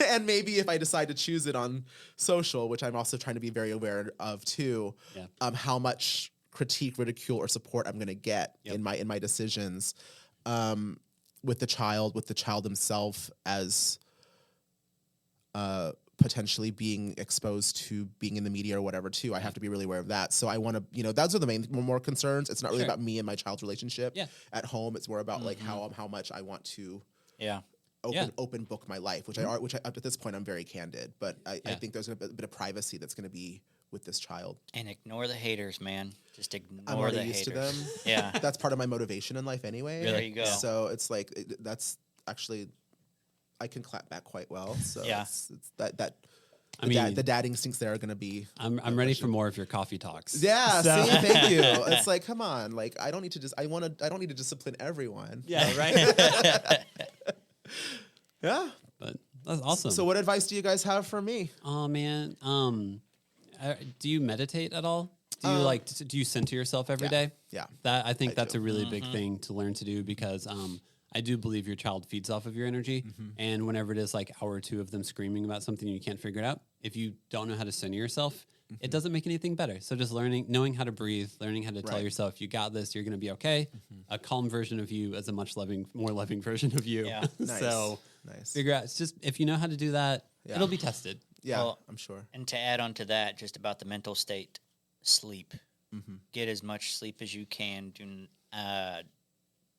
And maybe if I decide to choose it on social, which I'm also trying to be very aware of too, how much critique, ridicule, or support I'm going to get in my decisions, with the child himself as potentially being exposed to being in the media or whatever too. I have to be really aware of that. So I want to, you know, those are the main more concerns. It's not really about me and my child's relationship at home. It's more about like how much I want to open book my life, which I up to this point I'm very candid, but I think there's a bit of privacy that's going to be with this child. And ignore the haters, man. Just ignore I'm already the used haters. to them. Yeah. That's part of my motivation in life anyway. Really? There you go. So it's like, that's actually, I can clap back quite well. So it's that I mean, the dad instincts there are going to be. I'm ready for more of your coffee talks. Yeah, see, thank you. It's like, come on, like I don't need to discipline everyone. Yeah, right. Yeah, but that's awesome. So, what advice do you guys have for me? Oh man, do you meditate at all? Do you do you center yourself every day? Yeah, I think that's a really big thing to learn to do because I do believe your child feeds off of your energy, and whenever it is like hour or two of them screaming about something and you can't figure it out, if you don't know how to center yourself, it doesn't make anything better. So just knowing how to breathe, learning how to tell yourself, you got this, you're going to be okay. A calm version of you is a much more loving version of you. Yeah. Nice. So figure out, it's just, if you know how to do that, it'll be tested. Yeah, well, I'm sure. And to add on to that, just about the mental state, sleep. Get as much sleep as you can.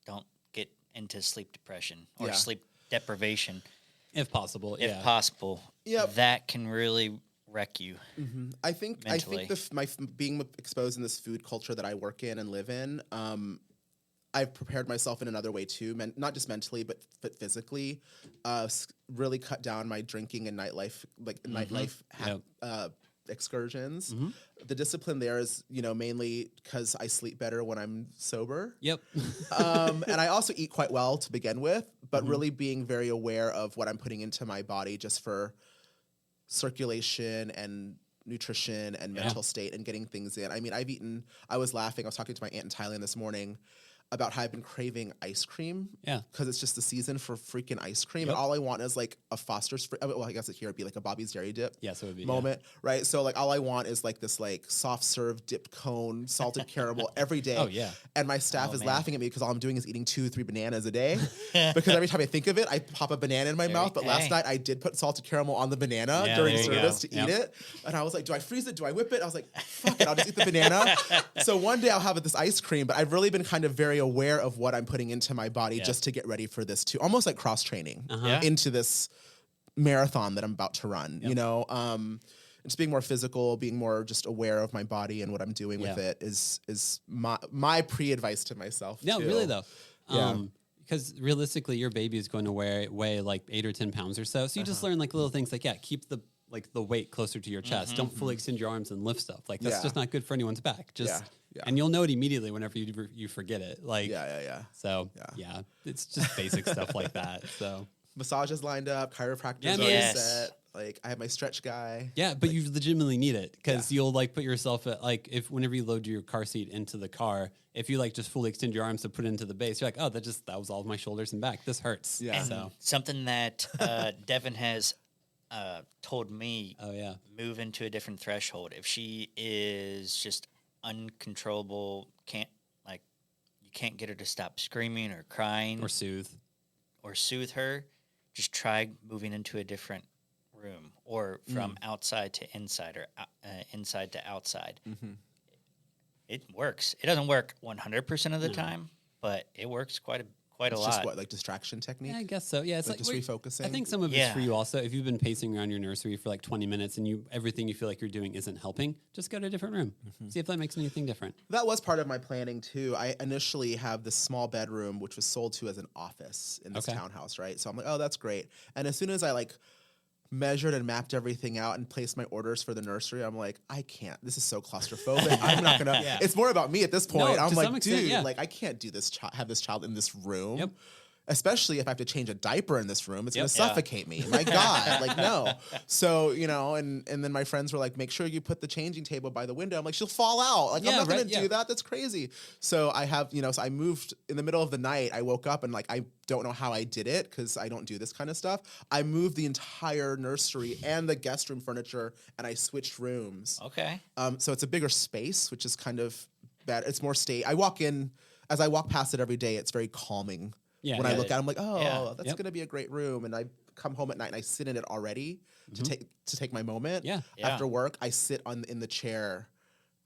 Don't get into sleep depression or sleep deprivation. If possible. If possible. Yep. That can really wreck you. I think my being exposed in this food culture that I work in and live in, I've prepared myself in another way too, not just mentally but physically. Really cut down my drinking and nightlife, excursions. The discipline there is, mainly because I sleep better when I'm sober. Yep. And I also eat quite well to begin with, but really being very aware of what I'm putting into my body just for circulation and nutrition and mental state and getting things in. I mean, I was laughing. I was talking to my aunt in Thailand this morning about how I've been craving ice cream. Yeah. Because it's just the season for freaking ice cream. Yep. And all I want is like a Foster's, I guess here it'd be like a Bobby's Dairy Dip moment, right? So like all I want is like this like soft serve dipped cone, salted caramel every day. Oh yeah. And my staff is laughing at me because all I'm doing is eating 2-3 bananas a day. Because every time I think of it, I pop a banana in my mouth. But last night I did put salted caramel on the banana during service to eat it. And I was like, do I freeze it? Do I whip it? I was like, fuck it, I'll just eat the banana. So one day I'll have this ice cream, but I've really been kind of very aware of what I'm putting into my body just to get ready for this too. Almost like cross training into this marathon that I'm about to run, just being more physical, being more just aware of my body and what I'm doing with it is my pre-advice to myself. No, really though. Because realistically your baby is going to weigh like 8 or 10 pounds or so. So you just learn like little things like, keep the weight closer to your chest. Don't fully extend your arms and lift stuff. Like that's just not good for anyone's back. And you'll know it immediately whenever you forget it. Like, So it's just basic stuff like that. So massage is lined up, chiropractor's already set. Like I have my stretch guy. Yeah, but you legitimately need it because you'll like put yourself at whenever you load your car seat into the car, if you like just fully extend your arms to put it into the base, you're like, oh, that was all of my shoulders and back. This hurts. Yeah. So something that Devin has told me, move into a different threshold. If she is just uncontrollable, you can't get her to stop screaming or crying or soothe her, just try moving into a different room or from outside to inside or inside to outside. It works. It doesn't work 100% of the time, but it works quite a lot. Just what, like distraction technique? Yeah, I guess so. Yeah, it's like just refocusing. I think some of it's for you also. If you've been pacing around your nursery for like 20 minutes and everything you feel like you're doing isn't helping, just go to a different room. See if that makes anything different. That was part of my planning too. I initially have this small bedroom which was sold to as an office in this townhouse, right? So I'm like, oh, that's great. And as soon as I measured and mapped everything out and placed my orders for the nursery, I'm like, I can't. This is so claustrophobic. I'm not gonna. It's more about me at this point. No, I'm like, extent, dude, I can't do this. Have this child in this room. Yep. Especially if I have to change a diaper in this room, it's going to suffocate me. My God, no. So, and then my friends were like, make sure you put the changing table by the window. I'm like, she'll fall out. I'm not going to do that. That's crazy. So I have, so I moved in the middle of the night. I woke up and I don't know how I did it because I don't do this kind of stuff. I moved the entire nursery and the guest room furniture and I switched rooms. Okay. So it's a bigger space, which is kind of bad. It's more as I walk past it every day, it's very calming. When I look at it, I'm like, that's going to be a great room. And I come home at night and I sit in it already to take my moment. Yeah. After work, I sit in the chair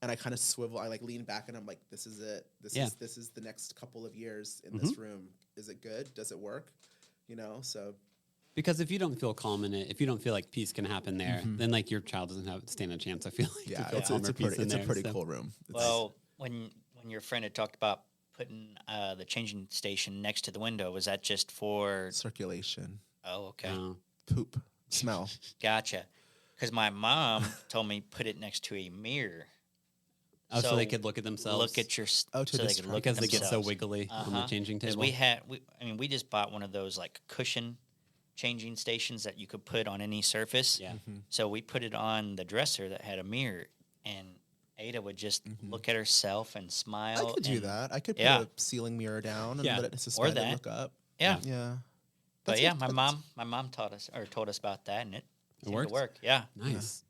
and I kind of swivel. I like lean back and I'm like, this is it. This is the next couple of years in this room. Is it good? Does it work? You know, so. Because if you don't feel calm in it, if you don't feel like peace can happen there, then like your child doesn't stand a chance. I feel like It's a pretty cool room. Well, when your friend had talked about putting the changing station next to the window, was that just for circulation? Oh, okay. Poop, smell. Gotcha. Because my mom told me put it next to a mirror. Oh, so they could look at themselves. Look at your. To so they could look because at they themselves. get so wiggly on the changing table. We just bought one of those like cushion changing stations that you could put on any surface. Yeah. So we put it on the dresser that had a mirror, and Ada would just look at herself and smile. I could do that. I could put a ceiling mirror down and let it suspend and look up. Yeah. Yeah. But my mom told us about that, and it seemed worked? to work. Yeah. Nice.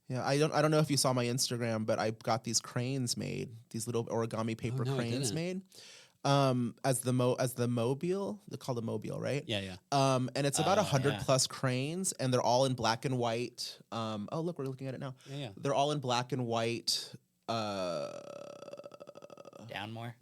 Yeah, I don't know if you saw my Instagram, but I got these cranes made, these little origami paper cranes made. As the mobile, they're called the mobile, right? Yeah. And it's about 100 plus cranes, and they're all in black and white. Oh, look, we're looking at it now. Yeah. They're all in black and white. Down more.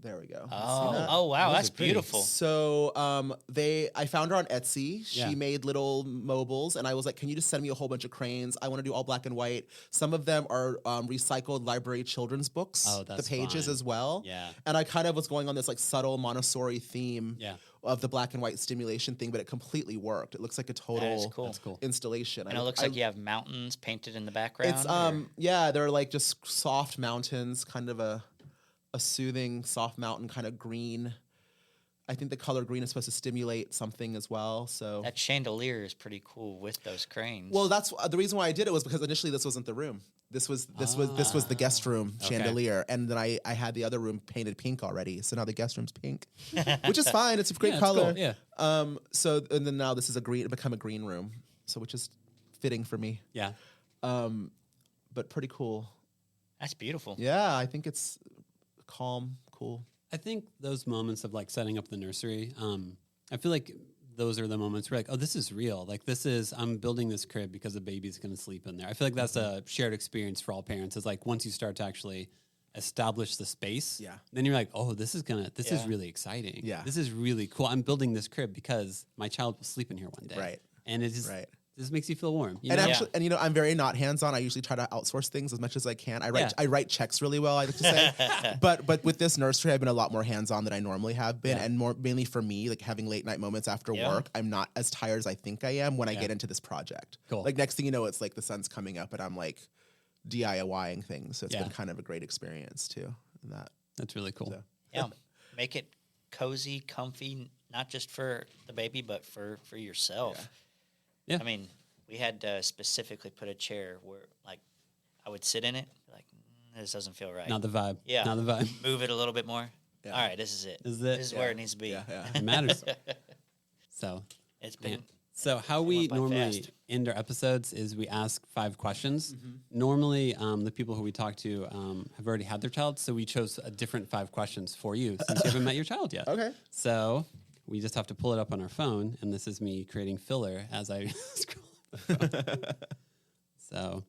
There we go. Oh wow, that's beautiful. So I found her on Etsy. She Yeah. made little mobiles, and I was like, "Can you just send me a whole bunch of cranes? I want to do all black and white." Some of them are recycled library children's books. Oh, that's the pages fun. as well. Yeah. And I kind of was going on this like subtle Montessori theme. Yeah. Of the black and white stimulation thing, but it completely worked. It looks like a total Cool. That's cool. installation. And it looks like you have mountains painted in the background. It's they're like just soft mountains, kind of a soothing soft mountain kind of green. I think the color green is supposed to stimulate something as well. So that chandelier is pretty cool with those cranes. well, that's the reason why I did it was because initially this wasn't the room. This was the guest room chandelier, and then I had the other room painted pink already. So now the guest room's pink, which is fine. It's a great color. Cool. Yeah. So and then now this is become a green room. So which is fitting for me. Yeah. But pretty cool. That's beautiful. Yeah, I think it's calm, cool. I think those moments of like setting up the nursery, I feel like those are the moments where like, oh, this is real. Like I'm building this crib because the baby's going to sleep in there. I feel like that's a shared experience for all parents. Is like once you start to actually establish the space, then you're like, oh, this is really exciting. Yeah. This is really cool. I'm building this crib because my child will sleep in here one day. Right. And it just, this makes you feel warm. And actually, I'm very not hands-on. I usually try to outsource things as much as I can. I write checks really well, I like to say. but with this nursery, I've been a lot more hands-on than I normally have been, and mainly for me, like having late night moments after work. I'm not as tired as I think I am when I get into this project. Cool. Like next thing you know, it's like the sun's coming up, and I'm like DIYing things. So it's been kind of a great experience too. That's really cool. So. Yeah, make it cozy, comfy, not just for the baby, but for yourself. Yeah. I mean, we had to specifically put a chair where, like, I would sit in it, like, this doesn't feel right. Not the vibe. Yeah. Not the vibe. Move it a little bit more. Yeah. All right, this is it. This is it. This is where it needs to be. Yeah. It matters. So It's been. So how we went by normally fast. end our episodes is we ask 5 questions. Normally, the people who we talk to have already had their child, so we chose a different 5 questions for you since you haven't met your child yet. Okay. So we just have to pull it up on our phone, and this is me creating filler as I scroll. So,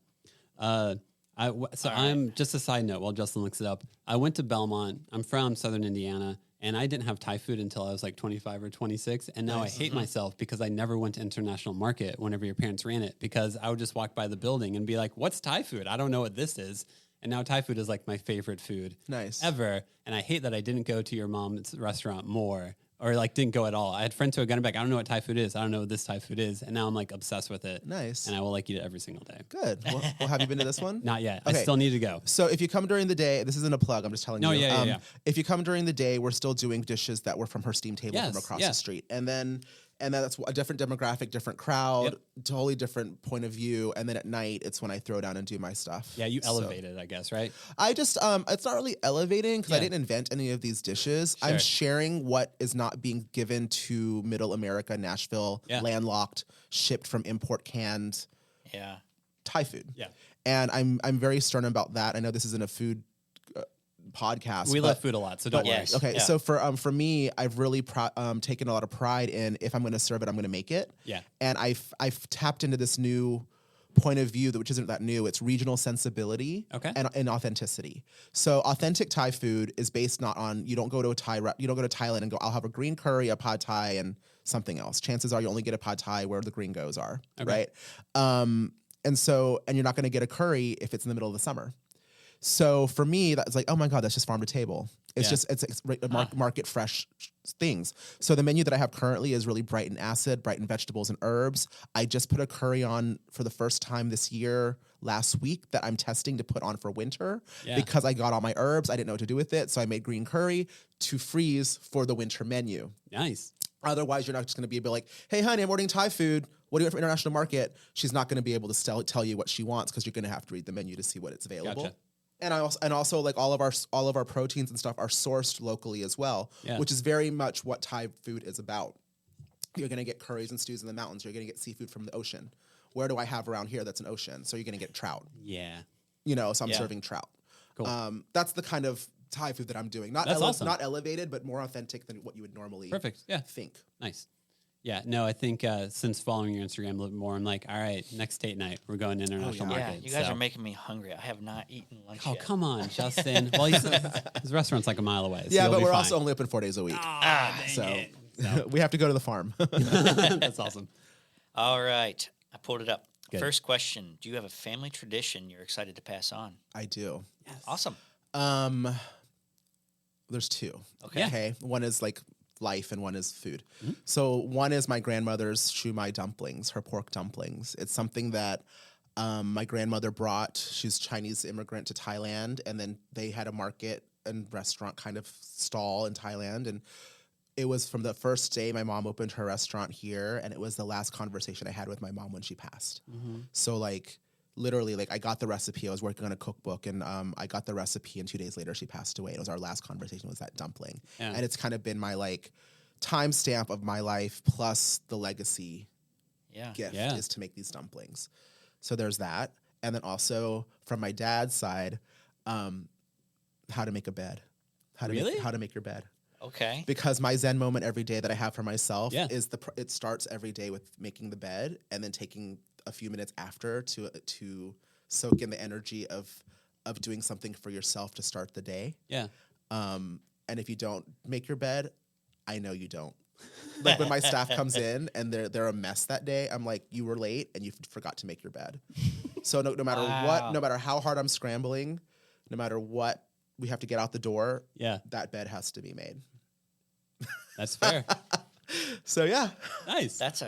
I'm just a side note while Justin looks it up. I went to Belmont. I'm from Southern Indiana, and I didn't have Thai food until I was like 25 or 26. And now I hate myself because I never went to International Market whenever your parents ran it, because I would just walk by the building and be like, what's Thai food? I don't know what this is. And now Thai food is like my favorite food ever. And I hate that I didn't go to your mom's restaurant more, or like didn't go at all. I had friends who had gone back, I don't know what Thai food is. I don't know what this Thai food is. And now I'm like obsessed with it. Nice. And I will like eat it every single day. Good. Well, have you been to this one? Not yet. Okay. I still need to go. So if you come during the day, this isn't a plug, I'm just telling you. Yeah. If you come during the day, we're still doing dishes that were from her steam table from across the street. And that's a different demographic, different crowd, totally different point of view. And then at night, it's when I throw down and do my stuff. Yeah, you elevate it, I guess, right? I just, it's not really elevating because I didn't invent any of these dishes. Sure. I'm sharing what is not being given to middle America, Nashville, landlocked, shipped from import canned Thai food. Yeah. And I'm very stern about that. I know this isn't a food podcast. We but- love food a lot, so don't worry. Yes. Okay, Yeah. so for me, I've really taken a lot of pride in if I'm going to serve it, I'm going to make it. Yeah. And I've tapped into this new point of view which isn't that new. It's regional sensibility and authenticity. So authentic Thai food is based not on you don't go to Thailand and go I'll have a green curry, a pad Thai, and something else. Chances are you only get a pad Thai where the gringos are, right? And you're not going to get a curry if it's in the middle of the summer. So for me, that's like, oh my God, that's just farm to table. It's just market fresh things. So the menu that I have currently is really bright in acid, bright in vegetables and herbs. I just put a curry on for the first time this year last week that I'm testing to put on for winter because I got all my herbs. I didn't know what to do with it. So I made green curry to freeze for the winter menu. Nice. Otherwise, you're not just going to be like, hey, honey, I'm ordering Thai food. What do you want for international market? She's not going to be able to tell you what she wants because you're going to have to read the menu to see what it's available. Gotcha. And also like all of our proteins and stuff are sourced locally as well, which is very much what Thai food is about. You're going to get curries and stews in the mountains. You're going to get seafood from the ocean. Where do I have around here that's an ocean? So you're going to get trout. Yeah. So I'm serving trout. Cool. That's the kind of Thai food that I'm doing. Not awesome. Not elevated, but more authentic than what you would normally think. Nice. Yeah, no, I think since following your Instagram a little bit more, I'm like, all right, next date night, we're going to international market. Yeah, you guys are making me hungry. I have not eaten lunch Oh, yet. come on, Justin. Well, his restaurant's like a mile away. So Yeah, you'll but be we're fine. also only open 4 days a week. So We have to go to the farm. that's awesome. All right. I pulled it up. Good. First question. Do you have a family tradition you're excited to pass on? I do. Yes. Awesome. There's two. Okay. Okay. One is like life and one is food. Mm-hmm. So one is my grandmother's shumai dumplings, her pork dumplings. It's something that my grandmother brought. She's Chinese immigrant to Thailand, and then they had a market and restaurant kind of stall in Thailand. And it was from the first day my mom opened her restaurant here, and it was the last conversation I had with my mom when she passed. Mm-hmm. So like literally, like I got the recipe. I was working on a cookbook, and I got the recipe, and 2 days later she passed away. It was our last conversation was that dumpling, and it's kind of been my like timestamp of my life plus the legacy gift is to make these dumplings. So there's that, and then also from my dad's side, how to make a bed, how to make your bed. Okay. Because my Zen moment every day that I have for myself is it starts every day with making the bed and then taking a few minutes after to soak in the energy of doing something for yourself to start the day. Yeah. And if you don't make your bed, I know you don't. Like when my staff comes in and they're a mess that day, I'm like, you were late and you forgot to make your bed. So no matter what, no matter how hard I'm scrambling, no matter what we have to get out the door, that bed has to be made. That's fair. So yeah, Nice. That's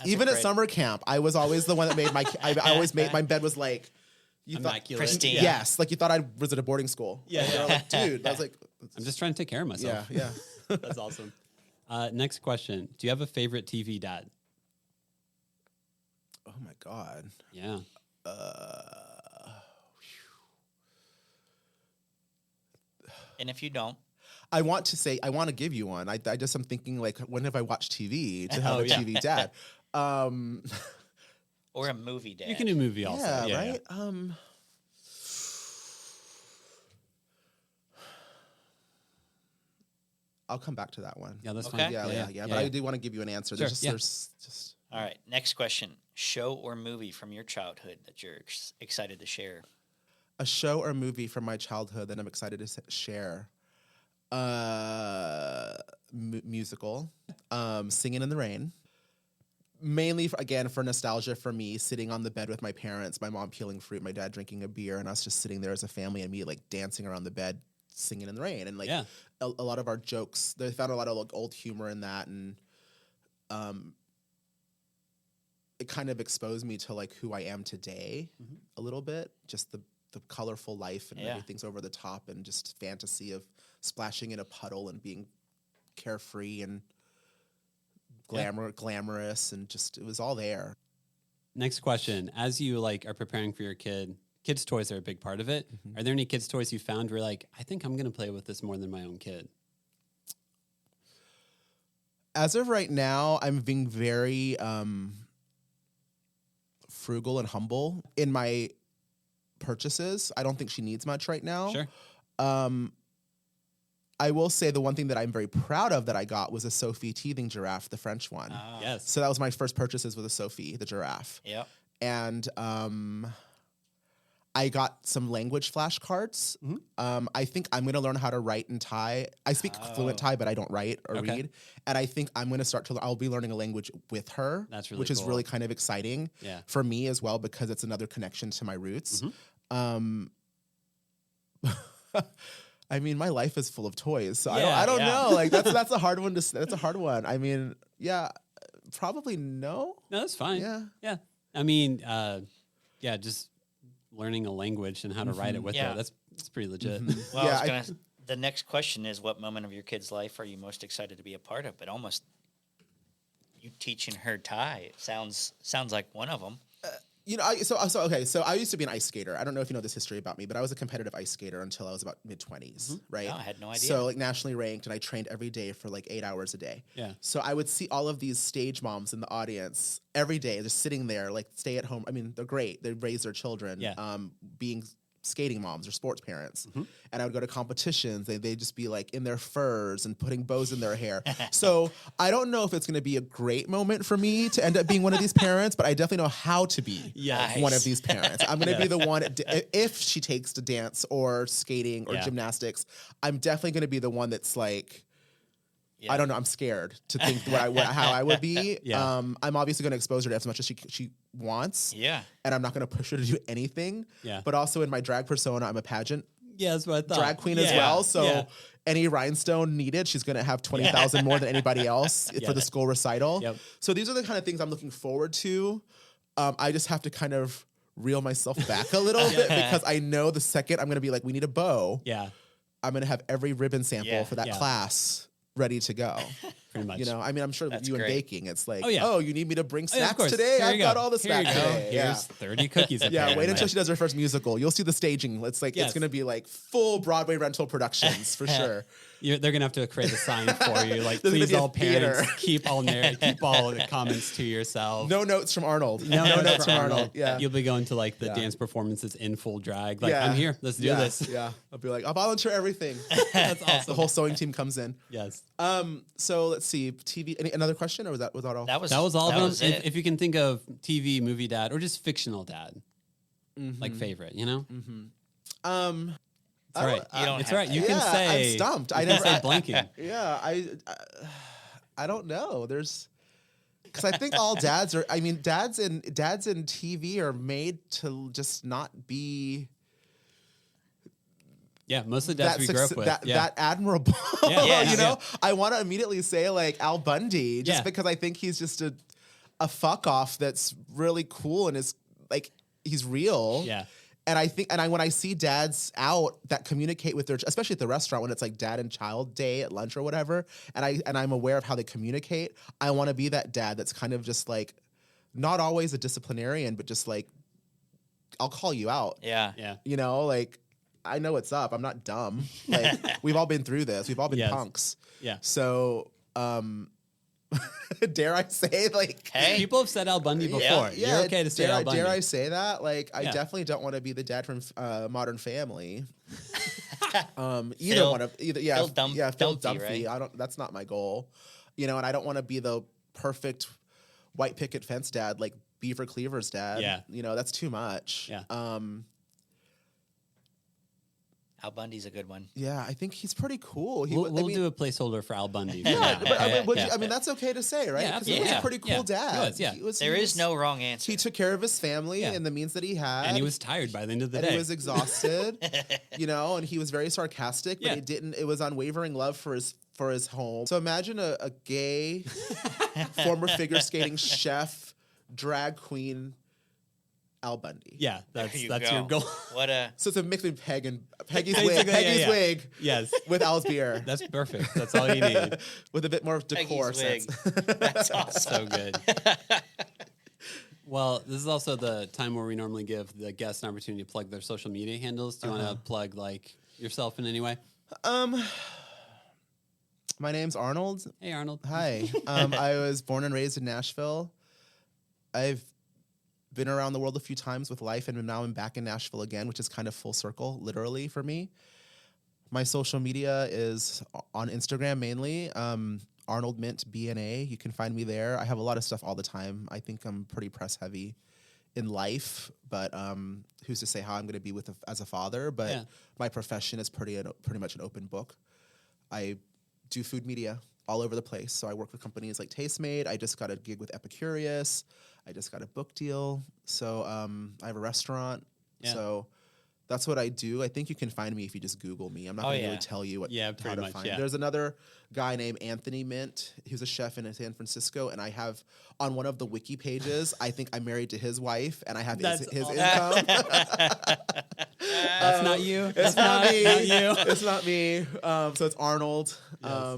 even at summer camp, I was always the one that made my. I always made my bed was like, you immaculate. thought pristine. Yes, like you thought I was at a boarding school. Yeah, Like, like, dude. I was like, I'm just trying to take care of myself. yeah. That's awesome. Next question. Do you have a favorite TV dad? Oh my god. Yeah. And if you don't, I want to give you one. I just am thinking like, when have I watched TV to have a TV dad? or a movie dad. You can do movie also. Yeah, right. I'll come back to that one. Yeah, that's Okay. fine. Yeah. But I do want to give you an answer. Sure, There's just All right. Next question. Show or movie from your childhood that you're excited to share? a show or movie from my childhood that I'm excited to share. Musical, Singing in the Rain. Mainly, for nostalgia for me, sitting on the bed with my parents, my mom peeling fruit, my dad drinking a beer, and us just sitting there as a family and me, like, dancing around the bed, singing in the rain. And, like, a lot of our jokes, they found a lot of, like, old humor in that, and it kind of exposed me to, like, who I am today a little bit. Just the colorful life and everything's over the top, and just fantasy of splashing in a puddle and being carefree and glamorous, and just it was all there. Next question. As you like are preparing for your kids' toys are a big part of it. Mm-hmm. Are there any kids' toys you found where like, I think I'm going to play with this more than my own kid? As of right now, I'm being very frugal and humble in my purchases. I don't think she needs much right now. Sure. I will say the one thing that I'm very proud of that I got was a Sophie teething giraffe, the French one. Yes. So that was my first purchases with a Sophie, the giraffe. Yep. And I got some language flashcards. I think I'm going to learn how to write in Thai. I speak fluent Thai, but I don't write or read. And I think I'm going to I'll be learning a language with her. That's really which is cool. really kind of exciting for me as well, because it's another connection to my roots. I mean, my life is full of toys, so I don't know. Like that's a hard one that's a hard one. I mean, probably no. No, that's fine. Yeah. I mean, just learning a language and how to write it with her. That's pretty legit. Well, the next question is, what moment of your kid's life are you most excited to be a part of? But almost you teaching her Thai sounds like one of them. So I used to be an ice skater. I don't know if you know this history about me, but I was a competitive ice skater until I was about mid-20s, right? No, I had no idea. So like nationally ranked, and I trained every day for like 8 hours a day. Yeah. So I would see all of these stage moms in the audience every day, just sitting there, like stay at home. I mean, they're great. They raise their children, being skating moms or sports parents. And I would go to competitions, and they'd just be like in their furs and putting bows in their hair. So I don't know if it's going to be a great moment for me to end up being one of these parents, but I definitely know how to be one of these parents. I'm going to be the one, if she takes to dance or skating or gymnastics, I'm definitely going to be the one that's like, I don't know. I'm scared to think how I would be. I'm obviously going to expose her to as much as she wants. Yeah. And I'm not going to push her to do anything. Yeah. But also in my drag persona, I'm a pageant that's what I thought. drag queen as well. So any rhinestone needed, she's going to have 20,000 more than anybody else for the school recital. Yep. So these are the kind of things I'm looking forward to. I just have to kind of reel myself back a little bit, because I know the second I'm going to be like, we need a bow. Yeah. I'm going to have every ribbon sample for that class ready to go. Pretty much. I mean, I'm sure That's you great. in baking, it's like, Oh, you need me to bring of snacks course. today? Here you I've go. got all the Here you snacks go. today. Here's 30 cookies. Wait until she does her first musical. You'll see the staging. It's like, it's going to be like full Broadway rental productions for sure. They're going to have to create a sign for you. Like, There's gonna please, be a all parents, theater. keep all the comments to yourself. No notes from Arnold. No notes from Arnold. Yeah. You'll be going to like the dance performances in full drag. Like, I'm here. Let's do this. Yeah. I'll be like, I'll volunteer everything. That's awesome. The whole sewing team comes in. Yes. So let's see. TV. Another question, or was that all? That was all of them. was it. If you can think of TV, movie dad, or just fictional dad, like favorite, It's all right. You don't It's have all right. to. You can say. I'm stumped. I never say blanking. I don't know. Because I think all dads are. I mean, dads in TV are made to just not be. Yeah, most of the dads we grew up with. That admirable. Yeah. I want to immediately say like Al Bundy, just because I think he's just a fuck off that's really cool and is like he's real. Yeah. And I think, when I see dads out that communicate with their, especially at the restaurant when it's like dad and child day at lunch or whatever, and I'm aware of how they communicate, I want to be that dad that's kind of just like, not always a disciplinarian, but just like, I'll call you out. Yeah. Like, I know what's up. I'm not dumb. Like, we've all been through this. We've all been punks. Yeah. So, dare I say, like, Hey. People have said Al Bundy before. You're okay to say Al Bundy. Dare I say that? Like, I definitely don't want to be the dad from Modern Family. Phil Dunphy. Right? That's not my goal. And I don't want to be the perfect white picket fence dad, like Beaver Cleaver's dad. Yeah. That's too much. Yeah. Al Bundy's a good one. Yeah, I think he's pretty cool. We'll do a placeholder for Al Bundy. I mean, that's okay to say, right? Yeah, Because he was a pretty cool dad. He was, There is no wrong answer. He took care of his family and the means that he had. And he was tired by the end of the and day. He was exhausted, and he was very sarcastic, but it was unwavering love for his home. So imagine a gay former figure skating chef, drag queen, Al Bundy. Yeah, that's your goal. So it's a mix of Peggy's Basically, wig. Yes. With Al's beer. That's perfect. That's all you need. With a bit more decor sense. That's awesome. So good. Well, this is also the time where we normally give the guests an opportunity to plug their social media handles. Do you want to plug like yourself in any way? My name's Arnold. Hey, Arnold. Hi. I was born and raised in Nashville. I've been around the world a few times with life, and now I'm back in Nashville again, which is kind of full circle, literally, for me. My social media is on Instagram mainly. Arnold Myint We. You can find me there. I have a lot of stuff all the time. I think I'm pretty press heavy in life, but who's to say how I'm going to be as a father? But my profession is pretty much an open book. I do food media all over the place. So I work with companies like Tastemade. I just got a gig with Epicurious. I just got a book deal. So I have a restaurant. Yeah. So that's what I do. I think you can find me if you just Google me. I'm not going to really tell you how to find me. There's another guy named Anthony Myint. He's a chef in San Francisco, and I have on one of the wiki pages, I think I'm married to his wife, and I have his income. That's not you. It's not me. Not you. It's not me. So it's Arnold. Yes.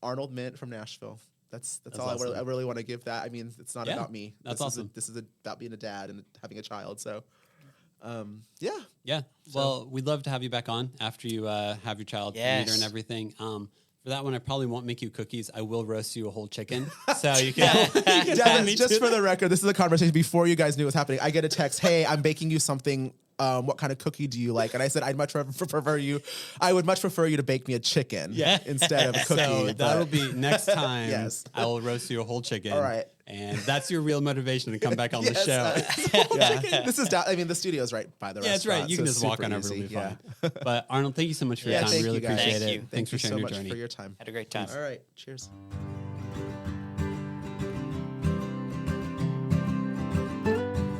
Arnold Myint from Nashville. That's all awesome. I really want to give that. I mean, it's not about me. That's awesome. This is about being a dad and having a child. So. Yeah. Well, we'd love to have you back on after you have your child meet her and everything. For that one, I probably won't make you cookies. I will roast you a whole chicken. So you can. Just for the record, this is a conversation before you guys knew what's happening. I get a text, hey, I'm baking you something. What kind of cookie do you like? And I said, I would much prefer you to bake me a chicken instead of a cookie. So that'll be next time. Yes. I will roast you a whole chicken. All right. And that's your real motivation to come back on the show. This is, the studio's right by the restaurant. Yeah, that's right. You can just walk on over. It'll be fine. But Arnold, thank you so much for your time. Really appreciate it. Thanks for sharing your journey. Thank you so much for your time. Had a great time. All right. Cheers.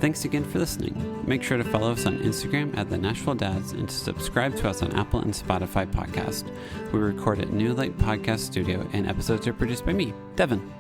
Thanks again for listening. Make sure to follow us on Instagram at the Nashville Dads and to subscribe to us on Apple and Spotify podcast. We record at New Light Podcast Studio and episodes are produced by me, Devin.